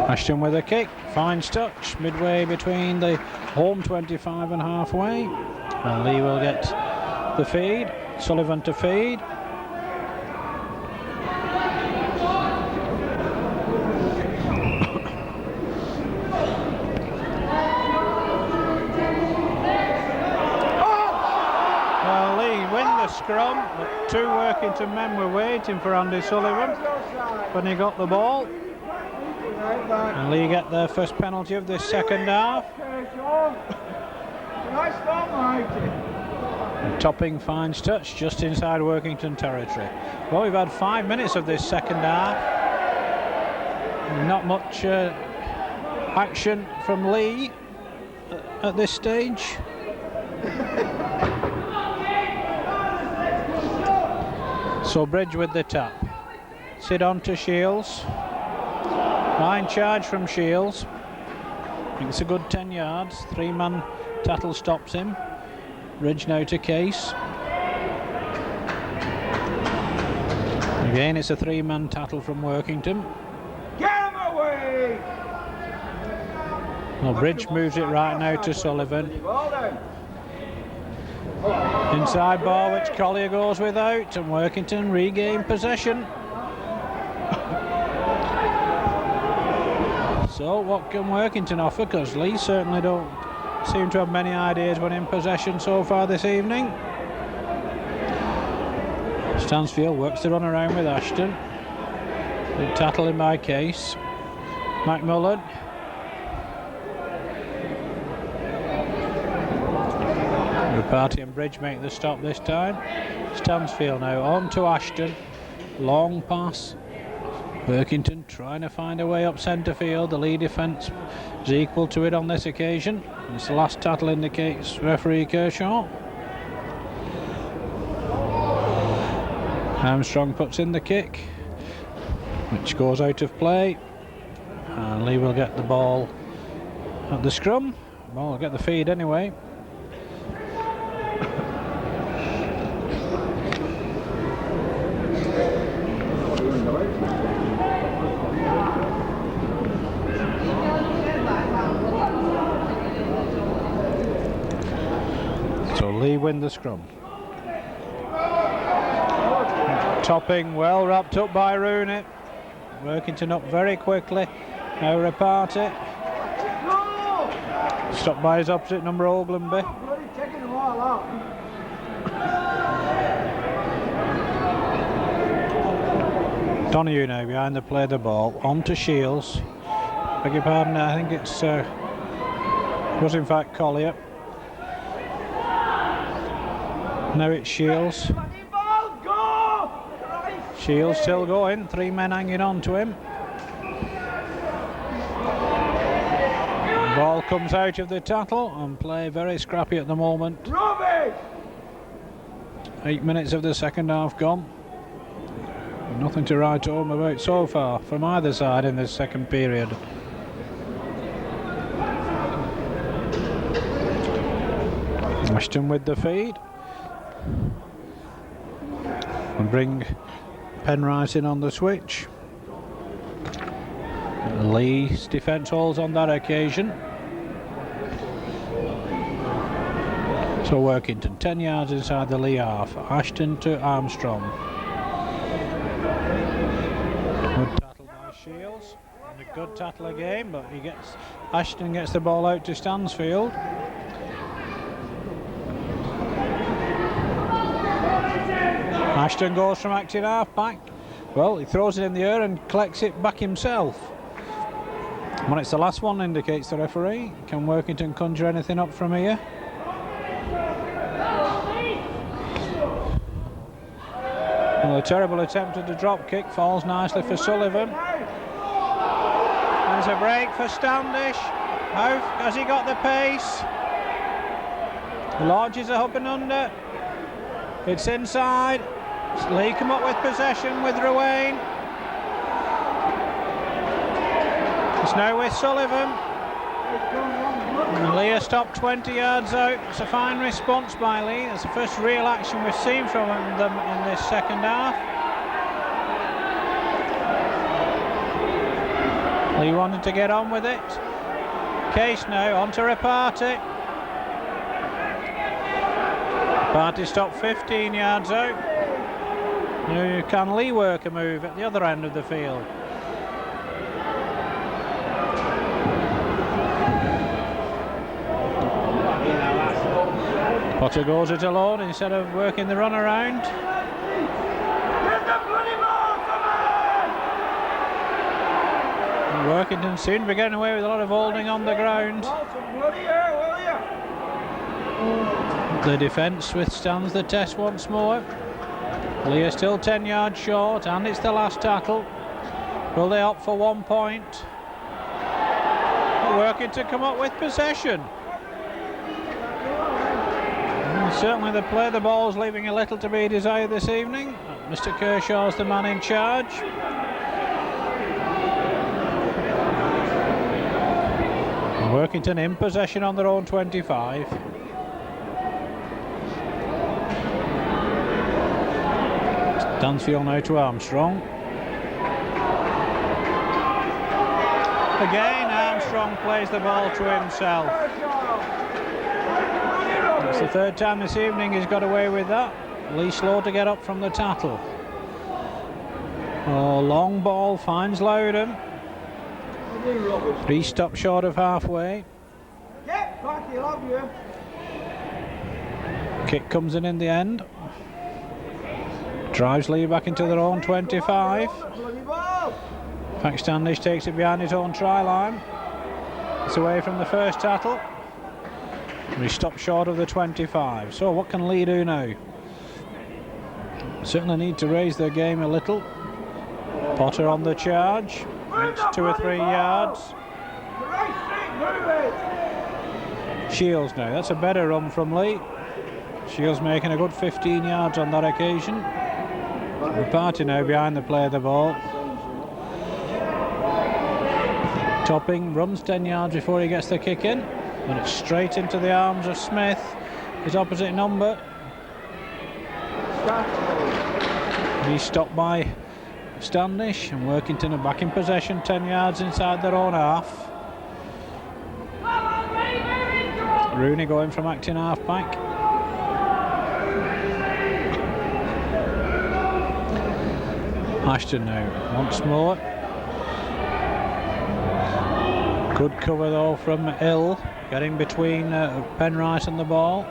Ashton with a kick, finds touch midway between the home 25 and halfway. And Leigh will get the feed. Sullivan to feed. Scrum, but 2 Workington men were waiting for Andy Sullivan when he got the ball. And Leigh get their first penalty of this second half. And Topping finds touch just inside Workington territory. Well, we've had 5 minutes of this second half. Not much action from Leigh at this stage. So Bridge with the tap. Sit on to Shields. Line charge from Shields. I think it's a good 10 yards. 3-man tattle stops him. Bridge now to Case. Again, it's a 3-man tattle from Workington. Get him away! Well, Bridge moves it right now to Sullivan. Inside ball which Collier goes without, and Workington regain possession. So what can Workington offer? Because Leigh certainly don't seem to have many ideas when in possession so far this evening. Stansfield works the run around with Ashton. Good tackling by Case. McMullen. Party and Bridge make the stop this time. Stansfield now on to Ashton. Long pass. Workington trying to find a way up centre field. The Leigh defence is equal to it on this occasion. It's the last tackle, indicates referee Kershaw. Armstrong puts in the kick, which goes out of play. And Leigh will get the ball at the scrum. Well, they'll get the feed anyway. So Leigh win the scrum. Topping well wrapped up by Rooney. Workington up very quickly. Now Reparty. Stopped by his opposite number, Oglenby. Donahue now behind the play of the ball. On to Shields. Beg your pardon, I think it's was in fact Collier. Now it's Shields. Shields still going, 3 men hanging on to him. The ball comes out of the tackle and play very scrappy at the moment. 8 minutes of the second half gone. Nothing to write home about so far from either side in this second period. Ashton with the feed. And bring Penrice in on the switch. Leigh's defence holds on that occasion. So Workington 10 yards inside the Leigh half. Ashton to Armstrong. Good tackle by Shields. And a good tackle again, but Ashton gets the ball out to Stansfield. Ashton goes from acting half back. Well, he throws it in the air and collects it back himself. When it's the last one, indicates the referee. Can Workington conjure anything up from here? Well, a terrible attempt at a drop kick, falls nicely for Sullivan. There's a break for Standish. How has he got the pace? Lodges are up and under. It's inside. Leigh come up with possession with Ruane. It's now with Sullivan. And Leigh has stopped 20 yards out. It's a fine response by Leigh. It's the first real action we've seen from them in this second half. Leigh wanted to get on with it. Case now on to Reparty. Reparty stopped 15 yards out. Now can Leigh work a move at the other end of the field? Potter goes it alone instead of working the run around. Workington seem to be getting away with a lot of holding on the ground. The defence withstands the test once more. Leigh is still 10 yards short, and it's the last tackle. Will they opt for 1 point? Working to come up with possession. And certainly the play of the ball is leaving a little to be desired this evening. Mr. Kershaw's the man in charge. Workington in possession on their own 25. Stansfield now to Armstrong. Again Armstrong plays the ball to himself. It's the third time this evening he's got away with that. Leigh slow to get up from the tattle. Oh, long ball finds Loudon. 3 stops short of halfway. Kick comes in the end. Drives Leigh back into their own 25. In fact, Standish takes it behind his own try line. It's away from the first tattle. And he stopped short of the 25. So what can Leigh do now? Certainly need to raise their game a little. Potter on the charge. It's 2 or 3 yards. Shields now. That's a better run from Leigh. Shields making a good 15 yards on that occasion. Party now behind the play of the ball. Topping runs 10 yards before he gets the kick in, and it's straight into the arms of Smith, his opposite number. He's stopped by Standish, and Workington are back in possession 10 yards inside their own half. Rooney going from acting half back. Ashton now once more. Good cover though from Hill, getting between Penrice and the ball.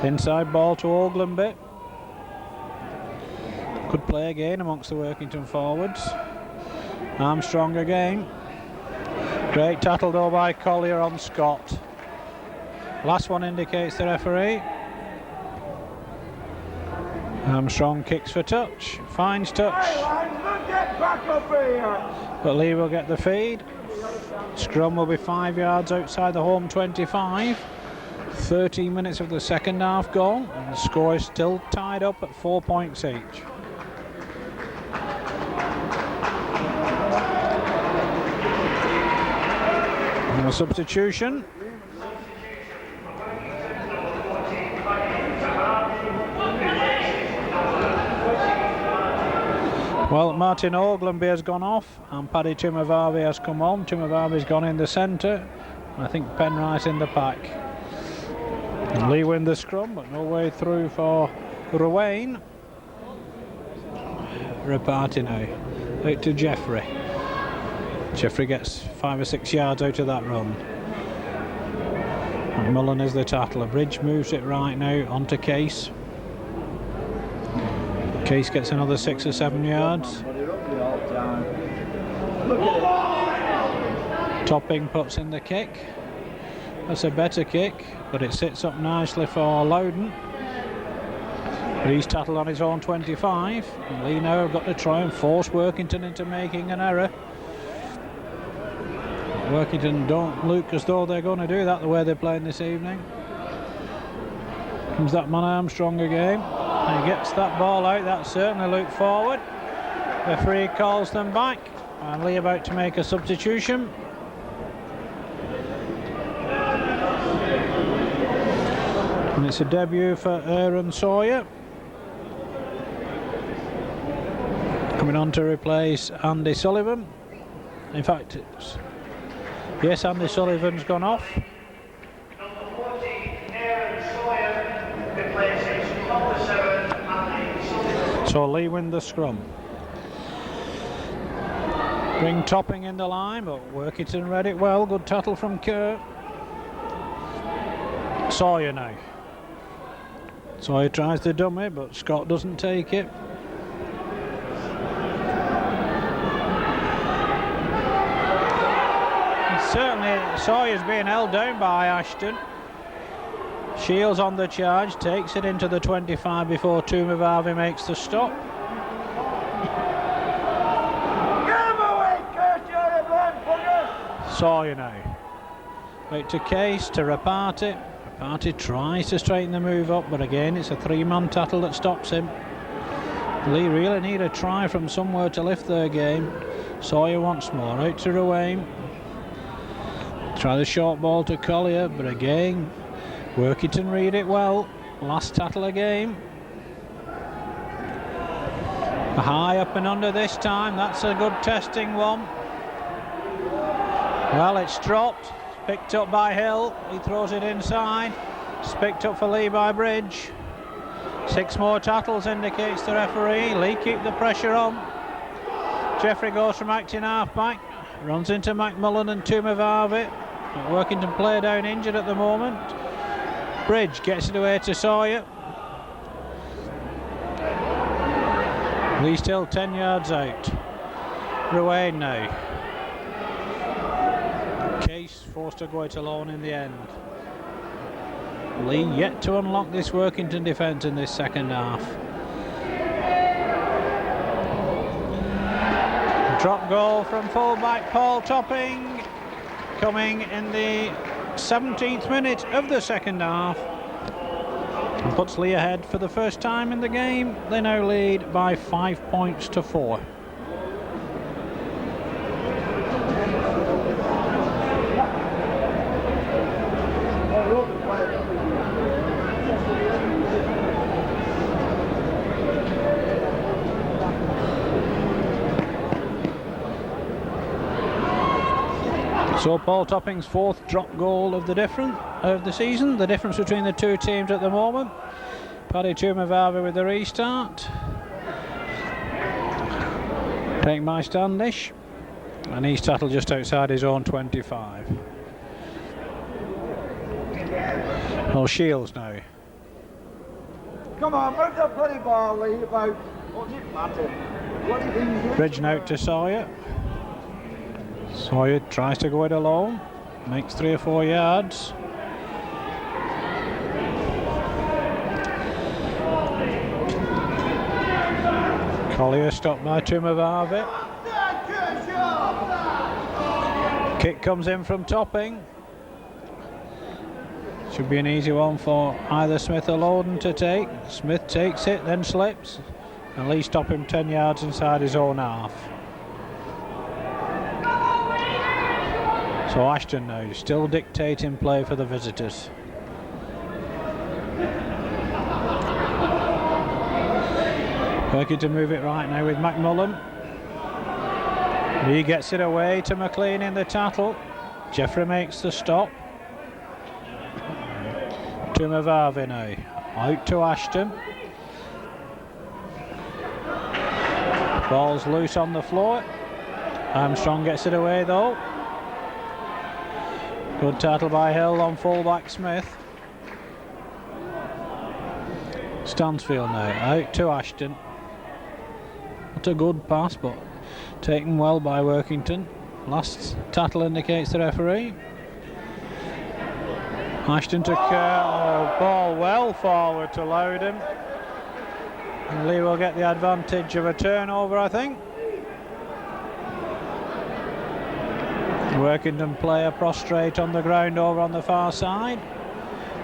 Inside ball to Oglenby. Good play again amongst the Workington forwards. Armstrong again. Great tattle though by Collier on Scott. Last one indicates the referee. Armstrong kicks for touch, finds touch. But Leigh will get the feed. Scrum will be 5 yards outside the home 25. 13 minutes of the second half gone, and the score is still tied up at 4 points each. And a substitution. Well, Martin Oglenby has gone off and Paddy Timavavi has come on. Timavavi's gone in the centre. I think Penrice in the pack. And Leigh win the scrum, but no way through for Ruane. Reparty now. Out to Jeffrey. Jeffrey gets 5 or 6 yards out of that run. McMullen is the tattler. Bridge moves it right now onto Case. Case gets another 6 or 7 yards. Topping puts in the kick. That's a better kick, but it sits up nicely for Loudon. But he's tattled on his own 25. And Leigh now have got to try and force Workington into making an error. Workington don't look as though they're going to do that the way they're playing this evening. Comes that man Armstrong again. And he gets that ball out. That certainly looked forward. Referee calls them back, and Leigh about to make a substitution. And it's a debut for Aaron Sawyer, coming on to replace Andy Sullivan. In fact, yes, Andy Sullivan's gone off. So Leigh win the scrum. Bring Topping in the line, but Workington read it well. Good tattle from Kerr. Sawyer now. Sawyer tries the dummy, but Scott doesn't take it. Certainly Sawyer's being held down by Ashton. Shields on the charge, takes it into the 25 before Timavavi makes the stop. Sawyer now. Right to Case, to Reparty. Reparty tries to straighten the move up, but again it's a 3-man tattle that stops him. Leigh really need a try from somewhere to lift their game. Sawyer once more, out to Ruane. Try the short ball to Collier, but again Workington read it well. Last tattle again. High up and under this time. That's a good testing one. Well, it's dropped. Picked up by Hill. He throws it inside. It's picked up for Leigh by Bridge. 6 more tackles indicates the referee. Leigh keep the pressure on. Jeffrey goes from acting half-back. Runs into McMullen and Tumavarvi. Workington player down injured at the moment. Bridge gets it away to Sawyer. Leigh still 10 yards out. Ruane now. Case forced to go it alone in the end. Leigh yet to unlock this Workington defence in this second half. Drop goal from full-back Paul Topping, coming in the 17th minute of the second half. And puts Leigh ahead for the first time in the game. They now lead by 5 points to 4. So Paul Topping's 4th drop goal of the season. The difference between the two teams at the moment. Paddy Tumavarvi with the restart. Taken by Standish. And he's tackled just outside his own 25. Oh, Shields now. Come on, move the bloody ball, Leigh, about. What's it matter? What do you think? Bridge now to Sawyer. Sawyer tries to go it alone. Makes 3 or 4 yards. Collier stopped by Tumavarvi. Kick comes in from Topping. Should be an easy one for either Smith or Loden to take. Smith takes it, then slips. And Leigh stop him 10 yards inside his own half. So Ashton now still dictating play for the visitors. Working to move it right now with McMullen. He gets it away to McLean in the tackle. Jeffrey makes the stop. Tumavarvi now. Out to Ashton. Ball's loose on the floor. Armstrong gets it away though. Good tackle by Hill on fullback Smith. Stansfield now, out to Ashton. Not a good pass, but taken well by Workington. Last tackle indicates the referee. Ashton to Kerr, ball well forward to Loudon. And Leigh will get the advantage of a turnover, I think. Workington player prostrate on the ground over on the far side.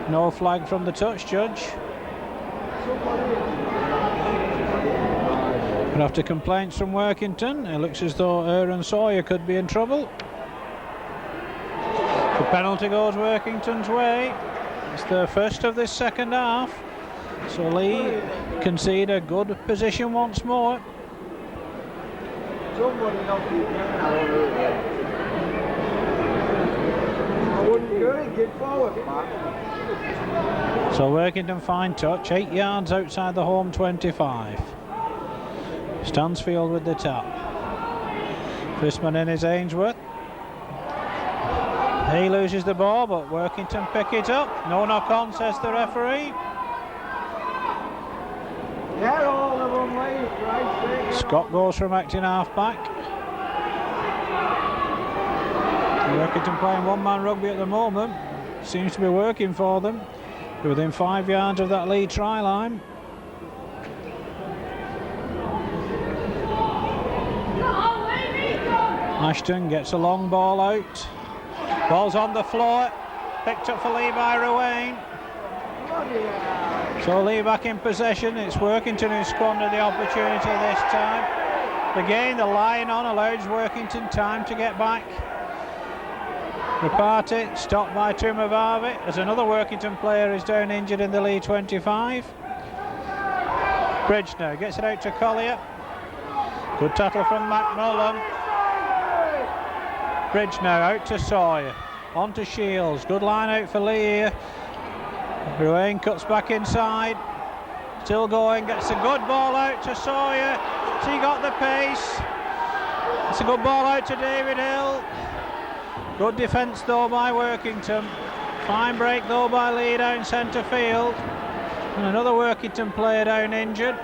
No flag from the touch judge. But after complaints from Workington, it looks as though Aaron Sawyer could be in trouble. The penalty goes Workington's way. It's the first of this second half. So Leigh concede a good position once more. So Workington fine touch, 8 yards outside the home 25. Stansfield with the tap. First man in is Ainsworth. He loses the ball, but Workington pick it up. No knock on, says the referee. Yeah, all of them, right. Scott goes from acting half-back. Workington playing one-man rugby at the moment. Seems to be working for them. They're within 5 yards of that Leigh try line. Ashton gets a long ball out. Ball's on the floor. Picked up for Leigh by Ruane. So Leigh back in possession. It's Workington who squandered the opportunity this time. Again, the line on allows Workington time to get back. Reparty stopped by Tumavarvi as another Workington player is down injured in the Leigh 25. Bridge now gets it out to Collier. Good tackle from McMullen. Bridge now out to Sawyer, on to Shields, good line out for Leigh here. Ruane cuts back inside, still going, gets a good ball out to Sawyer, so he got the pace. It's a good ball out to David Hill. Good defence though by Workington. Fine break though by Leigh down centre field. And another Workington player down injured.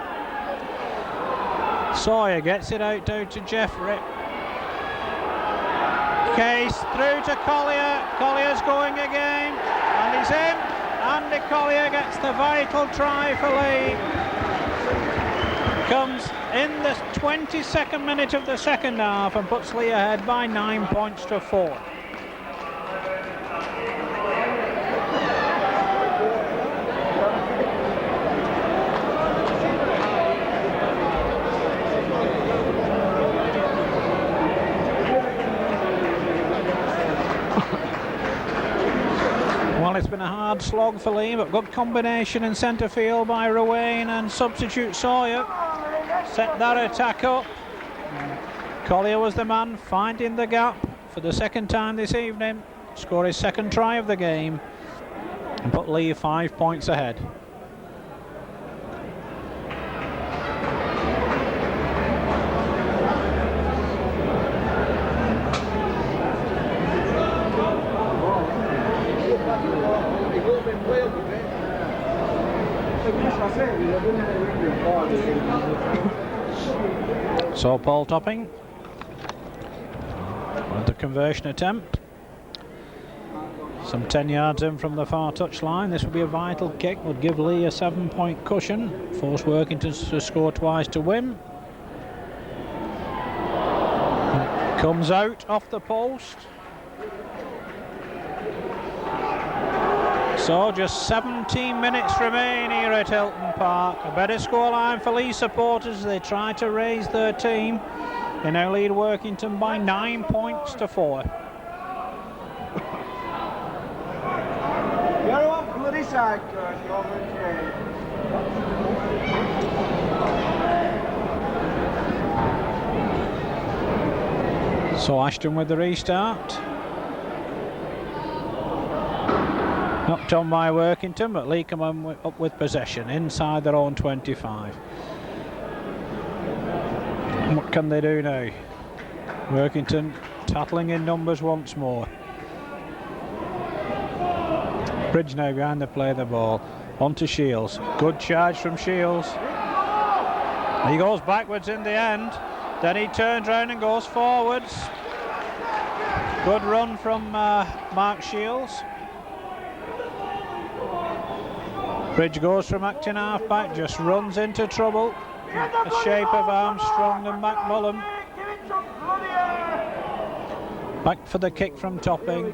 Sawyer gets it out down to Jeffrey. Case through to Collier. Collier's going again. And he's in. Andy Collier gets the vital try for Leigh. Comes in the 22nd minute of the second half and puts Leigh ahead by 9 points to 4. Well, it's been a hard slog for Leigh, but good combination in centre field by Ruane, and substitute Sawyer set that attack up. Collier was the man finding the gap for the second time this evening, score his second try of the game and put Leigh 5 points ahead. So Paul Topping with the conversion attempt, some 10 yards in from the far touch line. This would be a vital kick, would give Leigh a 7-point cushion, force Workington to score twice to win. Comes out off the post. So just 17 minutes remain here at Hilton Park. A better scoreline for Leigh supporters as they try to raise their team. They now lead Workington by 9 points to 4. You're on bloody side, Kurt. So Ashton with the restart. Knocked on by Workington, but Leigh come on up with possession inside their own 25. And what can they do now? Workington tattling in numbers once more. Bridge now behind the play of the ball. On to Shields. Good charge from Shields. He goes backwards in the end. Then he turns round and goes forwards. Good run from Mark Shields. Bridge goes from acting half-back, just runs into trouble. A shape of Armstrong and McMullen. Back for the kick from Topping.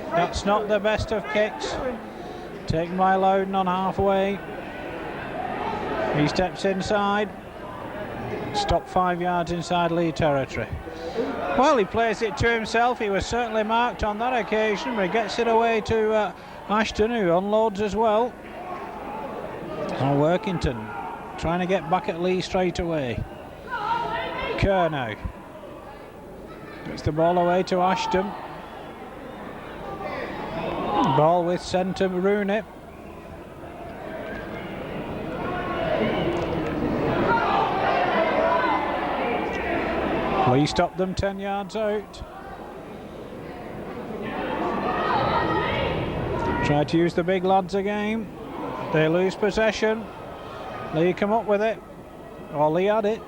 That's not the best of kicks. Taken by Loudon on halfway. He steps inside. Stopped 5 yards inside Leigh territory. Well, he plays it to himself. He was certainly marked on that occasion, but he gets it away to Ashton, who unloads as well. Oh, Workington trying to get back at Leigh straight away. Kerr now gets the ball away to Ashton. Ball with centre Rooney. Leigh stopped them 10 yards out. Try to use the big lads again. They lose possession. Leigh come up with it. Or Leigh had it.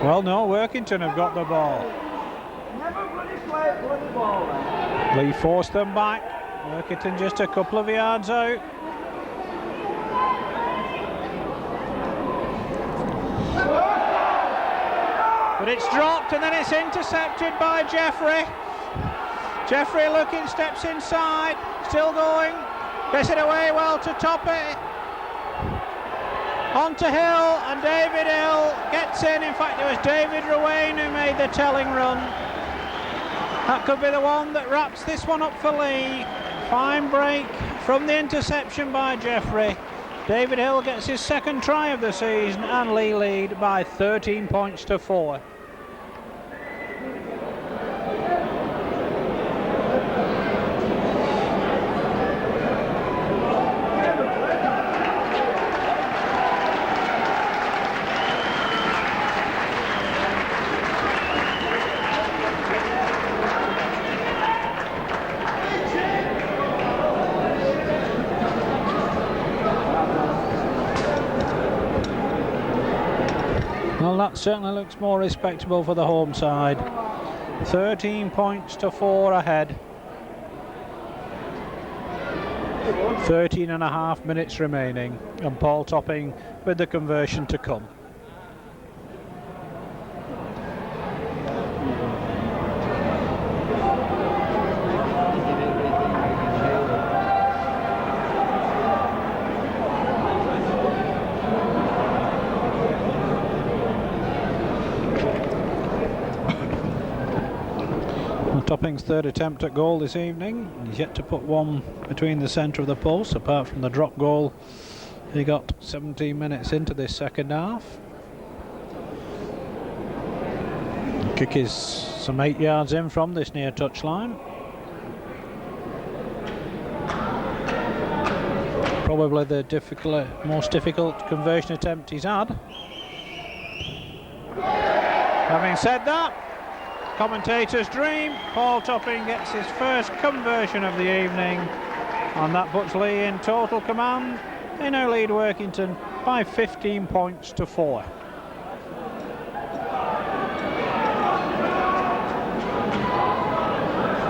Well, no, Workington have got the ball. Leigh forced them back. Workington just a couple of yards out. But it's dropped and then it's intercepted by Jeffrey. Jeffrey looking, steps inside, still going, gets it away well to Topping. On to Hill, and David Hill gets in. In fact, it was David Ruane who made the telling run. That could be the one that wraps this one up for Leigh. Fine break from the interception by Jeffrey. David Hill gets his second try of the season, and Leigh lead by 13 points to 4. Well, that certainly looks more respectable for the home side. 13 points to 4 ahead. 13 and a half minutes remaining, and Paul Topping with the conversion to come. Topping's third attempt at goal this evening. He's yet to put one between the centre of the post, apart from the drop goal he got 17 minutes into this second half. The kick is some 8 yards in from this near touchline. Probably the most difficult conversion attempt he's had. Having said that, commentator's dream, Paul Topping gets his first conversion of the evening, and that puts Leigh in total command. They now lead Workington by 15 points to 4.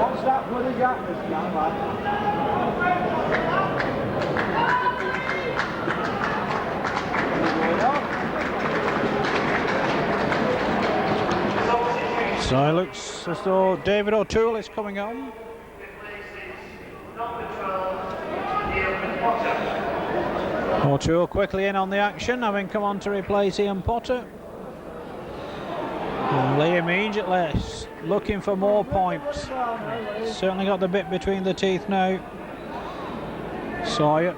What's that bloody gap, this young lad? So it looks as though David O'Toole is coming on. O'Toole quickly in on the action, having come on to replace Ian Potter. And Leigh immediately looking for more points. Certainly got the bit between the teeth now. Sawyer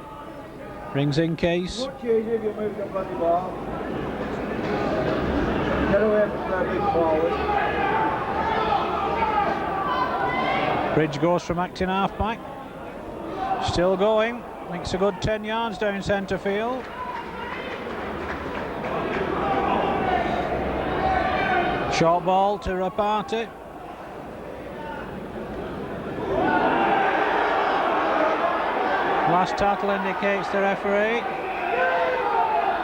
brings in Case. Much easier if you move the bloody ball. Get away from their big forward. Bridge goes from acting half-back. Still going. Makes a good 10 yards down centre field. Short ball to Rapati. Last tackle indicates the referee.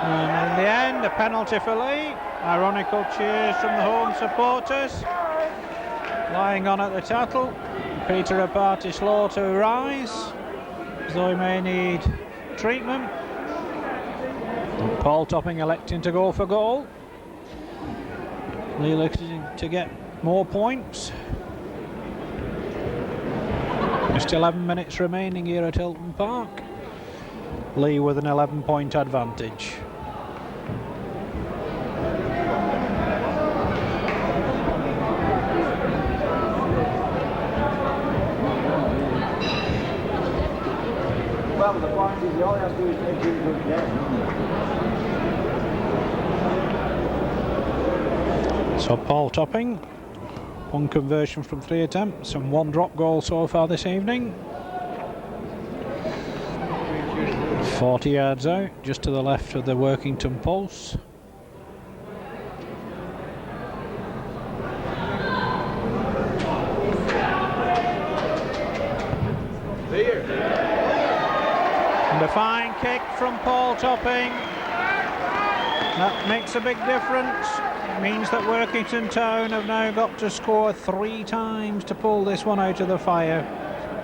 And in the end, a penalty for Leigh. Ironical cheers from the home supporters. Lying on at the tackle. Peter Rapati slow to rise, as though he may need treatment. And Paul Topping electing to go for goal. Leigh looking to get more points. Just 11 minutes remaining here at Hilton Park. Leigh with an 11-point advantage. Well, the point is, all he has to do is make it a good game. So Paul Topping, one conversion from 3 attempts and 1 drop goal so far this evening. 40 yards out, just to the left of the Workington post. And a fine kick from Paul Topping. That makes a big difference. It means that Workington Town have now got to score 3 times to pull this one out of the fire,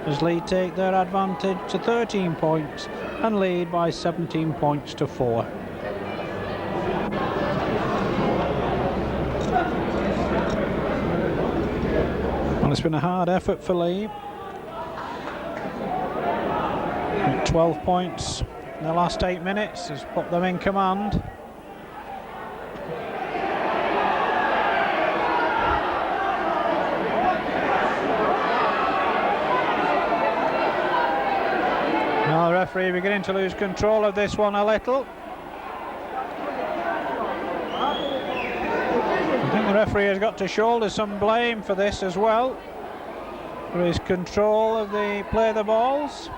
as Leigh take their advantage to 13 points and lead by 17 points to 4. Well, it's been a hard effort for Leigh. 12 points in the last 8 minutes has put them in command. referee beginning to lose control of this one a little. I think the referee has got to shoulder some blame for this as well, for his control of the play of the balls.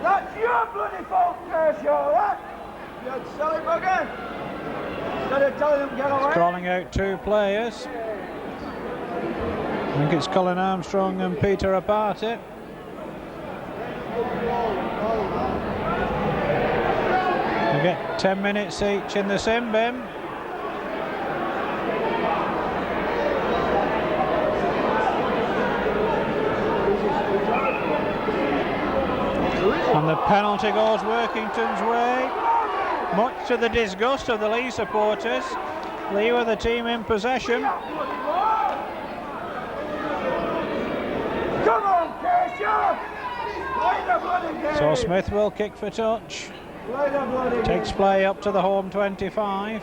That's your bloody fault, Kershaw, that! You silly bugger! Instead of telling him to get away. Calling out two players. I think it's Colin Armstrong and Peter Aparte. They get 10 minutes each in the sin bin. And the penalty goes Workington's way, much to the disgust of the Leigh supporters. Leigh were the team in possession. Come on, Kershaw! Play the bloody game! So Smith will kick for touch. Play the bloody Takes game. play up to the home 25.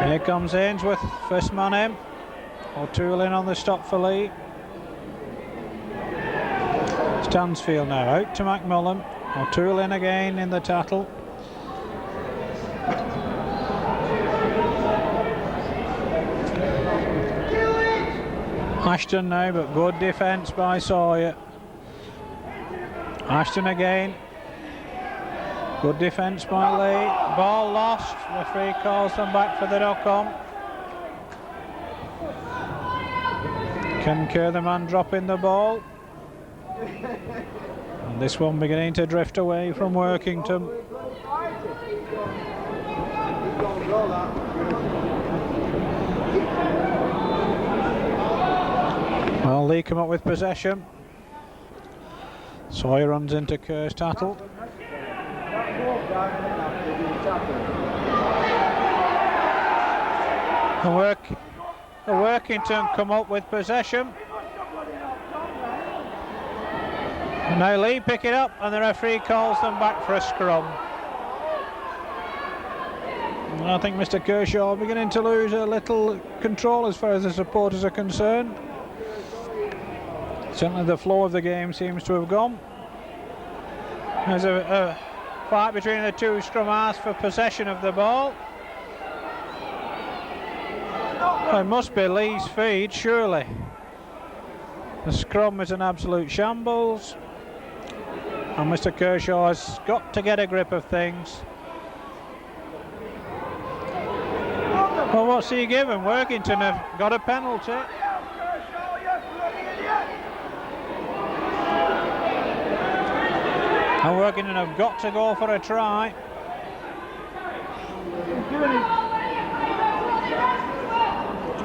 Here comes Ainsworth, first man in. O'Toole in on the stop for Leigh. Stansfield now out to McMullen. O'Toole in again in the tattle. Ashton now, but good defence by Sawyer. Ashton again. Good defence by Leigh. Ball lost. Referee calls them back for the knock-on. Can Kertherman drop in the ball? And this one beginning to drift away from Workington. Well, Leigh come up with possession. Sawyer runs into Kerr's tattle. And Workington come up with possession. And now Leigh pick it up, and the referee calls them back for a scrum. And I think Mr. Kershaw beginning to lose a little control as far as the supporters are concerned. Certainly the flow of the game seems to have gone. There's a fight between the two scrum halves for possession of the ball. It must be Leigh's feed, surely. The scrum is an absolute shambles. And Mr. Kershaw has got to get a grip of things. Well, what's he given? Workington have got a penalty. And Workington have got to go for a try.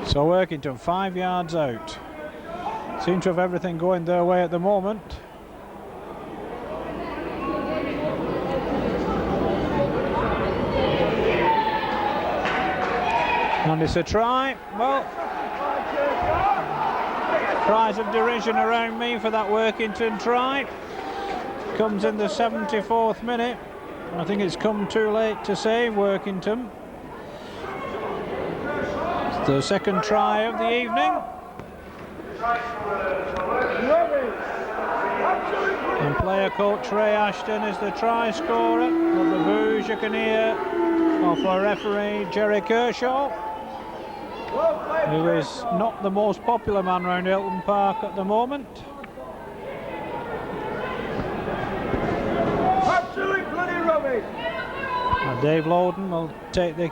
So Workington 5 yards out. Seem to have everything going their way at the moment. And it's a try. Well, cries of derision around me for that Workington try. Comes in the 74th minute. I think it's come too late to save Workington. It's the second try of the evening. And player coach Ray Ashton is the try scorer. But the boos you can hear are for referee Jerry Kershaw, who is not the most popular man around Hilton Park at the moment. Absolute bloody rubbish! And Dave Lowden will take the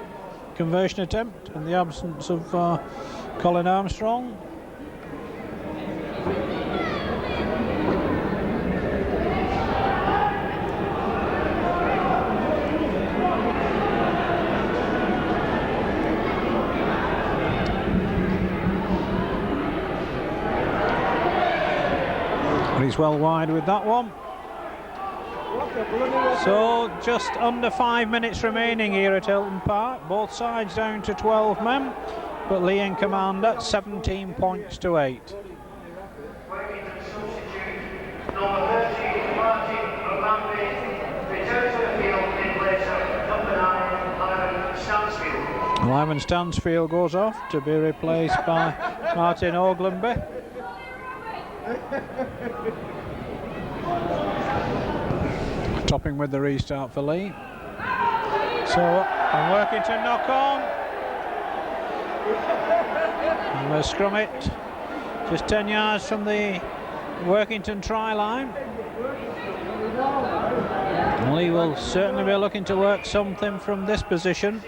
conversion attempt in the absence of Colin Armstrong. He's well wide with that one. So just under 5 minutes remaining here at Hilton Park. Both sides down to 12 men, but Leigh in command at 17 points to 8. Lyman Stansfield goes off to be replaced by Martin Oglenby. Topping with the restart for Leigh. So, and Workington knock on. And we'll scrum it. Just 10 yards from the Workington try line. Leigh will certainly be looking to work something from this position.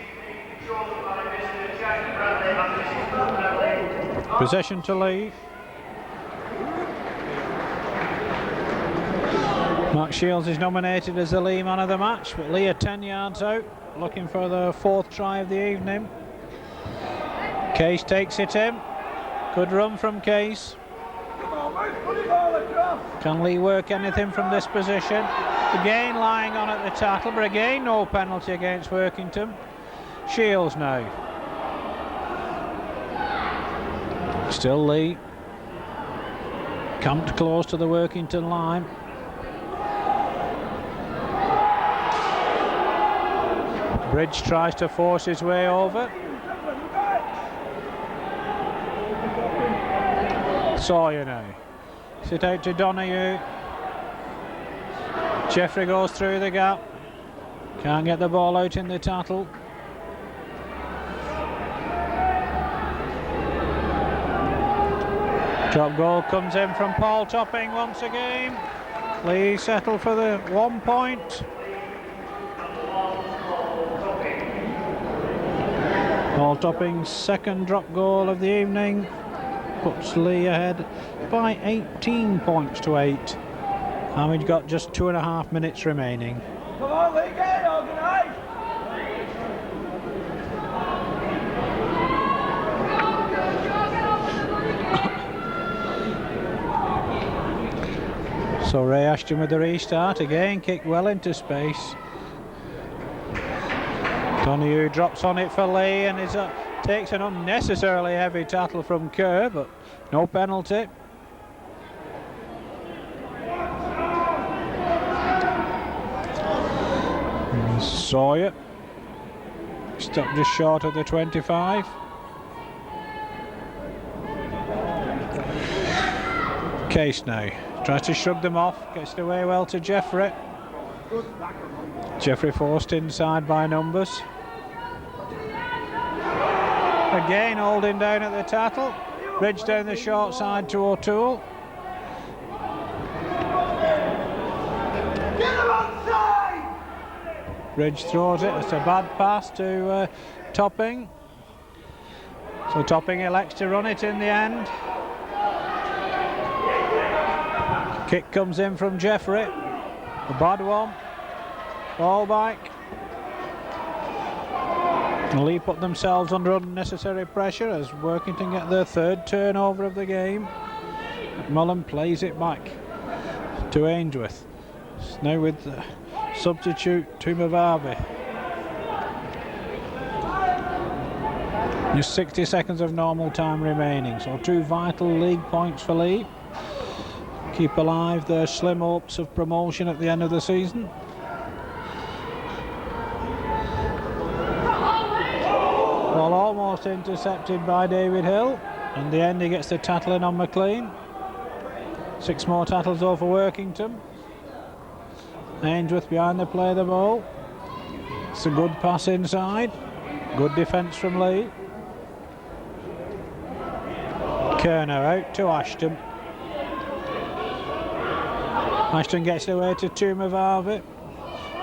Possession to Leigh. Mark Shields is nominated as the Leigh man of the match, but Leigh are 10 yards out, looking for the 4th try of the evening. Case takes it in. Good run from Case. Can Leigh work anything from this position? Again lying on at the tackle, but again no penalty against Workington. Shields now. Still Leigh. Camped close to the Workington line. Bridge tries to force his way over. Sawyer now. Sit out to Donahue. Jeffrey goes through the gap. Can't get the ball out in the tattle. Drop goal comes in from Paul Topping once again. Leigh settle for the 1 point. Paul Topping's 2nd drop goal of the evening puts Leigh ahead by 18 points to 8. And we've got just 2.5 minutes remaining. Come on, Leigh, get it organised! So Ray Ashton with the restart again, kicked well into space. Donahue drops on it for Leigh and takes an unnecessarily heavy tackle from Kerr, but no penalty. Sawyer stopped just short of the 25. Case now tries to shrug them off, gets it away well to Jeffrey. Jeffrey forced inside by numbers. Again holding down at the tattle. Bridge down the short side to O'Toole. Bridge throws it. It's a bad pass to Topping. So Topping elects to run it in the end. Kick comes in from Jeffrey. A bad one. Ball back. Leigh put themselves under unnecessary pressure as Workington get their 3rd turnover of the game. McMullen plays it back to Ainsworth. Now with the substitute Tumavavi. Just 60 seconds of normal time remaining, so 2 vital league points for Leigh. Keep alive their slim hopes of promotion at the end of the season. Ball almost intercepted by David Hill. In the end he gets the tackling on McLean. 6 more tackles over Workington. Ainsworth behind the play of the ball. It's a good pass inside. Good defence from Leigh. Kerner out to Ashton. Ashton gets it away to Tumavavi.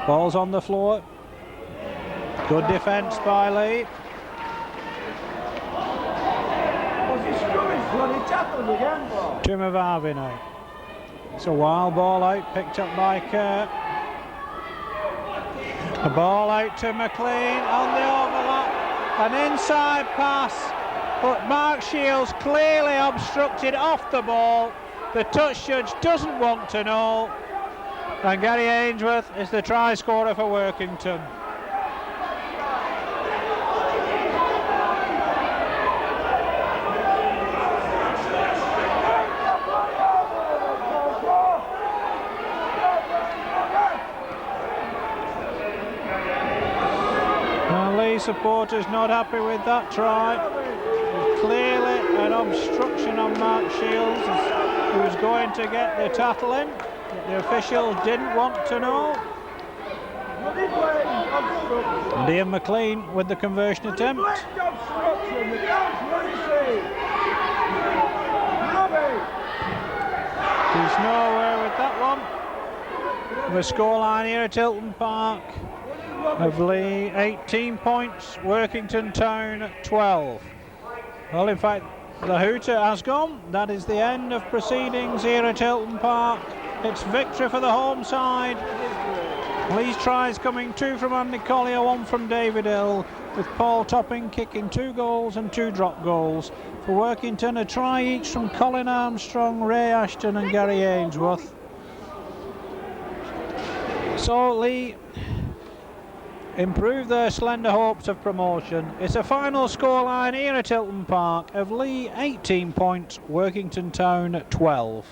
Ball's on the floor. Good defence by Leigh. Tumavavi now. It's a wild ball out, picked up by Kerr. A ball out to McLean on the overlap. An inside pass, but Mark Shields clearly obstructed off the ball. The touch judge doesn't want to know. And Gary Ainsworth is the try scorer for Workington. Supporters not happy with that try. Clearly an obstruction on Mark Shields. who's going to get the tattle in, but the officials didn't want to know. And Ian McLean with the conversion attempt. He's nowhere with that one. The scoreline here at Tilton Park of Leigh 18 points, Workington Town 12. Well, in fact, the hooter has gone. That is the end of proceedings here at Tilton Park. It's victory for the home side. Leigh's tries coming 2 from Andy Collier, 1 from David Hill, with Paul Topping kicking 2 goals and 2 drop goals. For Workington, a try each from Colin Armstrong, Ray Ashton and Gary Ainsworth. So Leigh improve their slender hopes of promotion. It's a final scoreline here at Tilton Park of Leigh 18 points, Workington Town 12.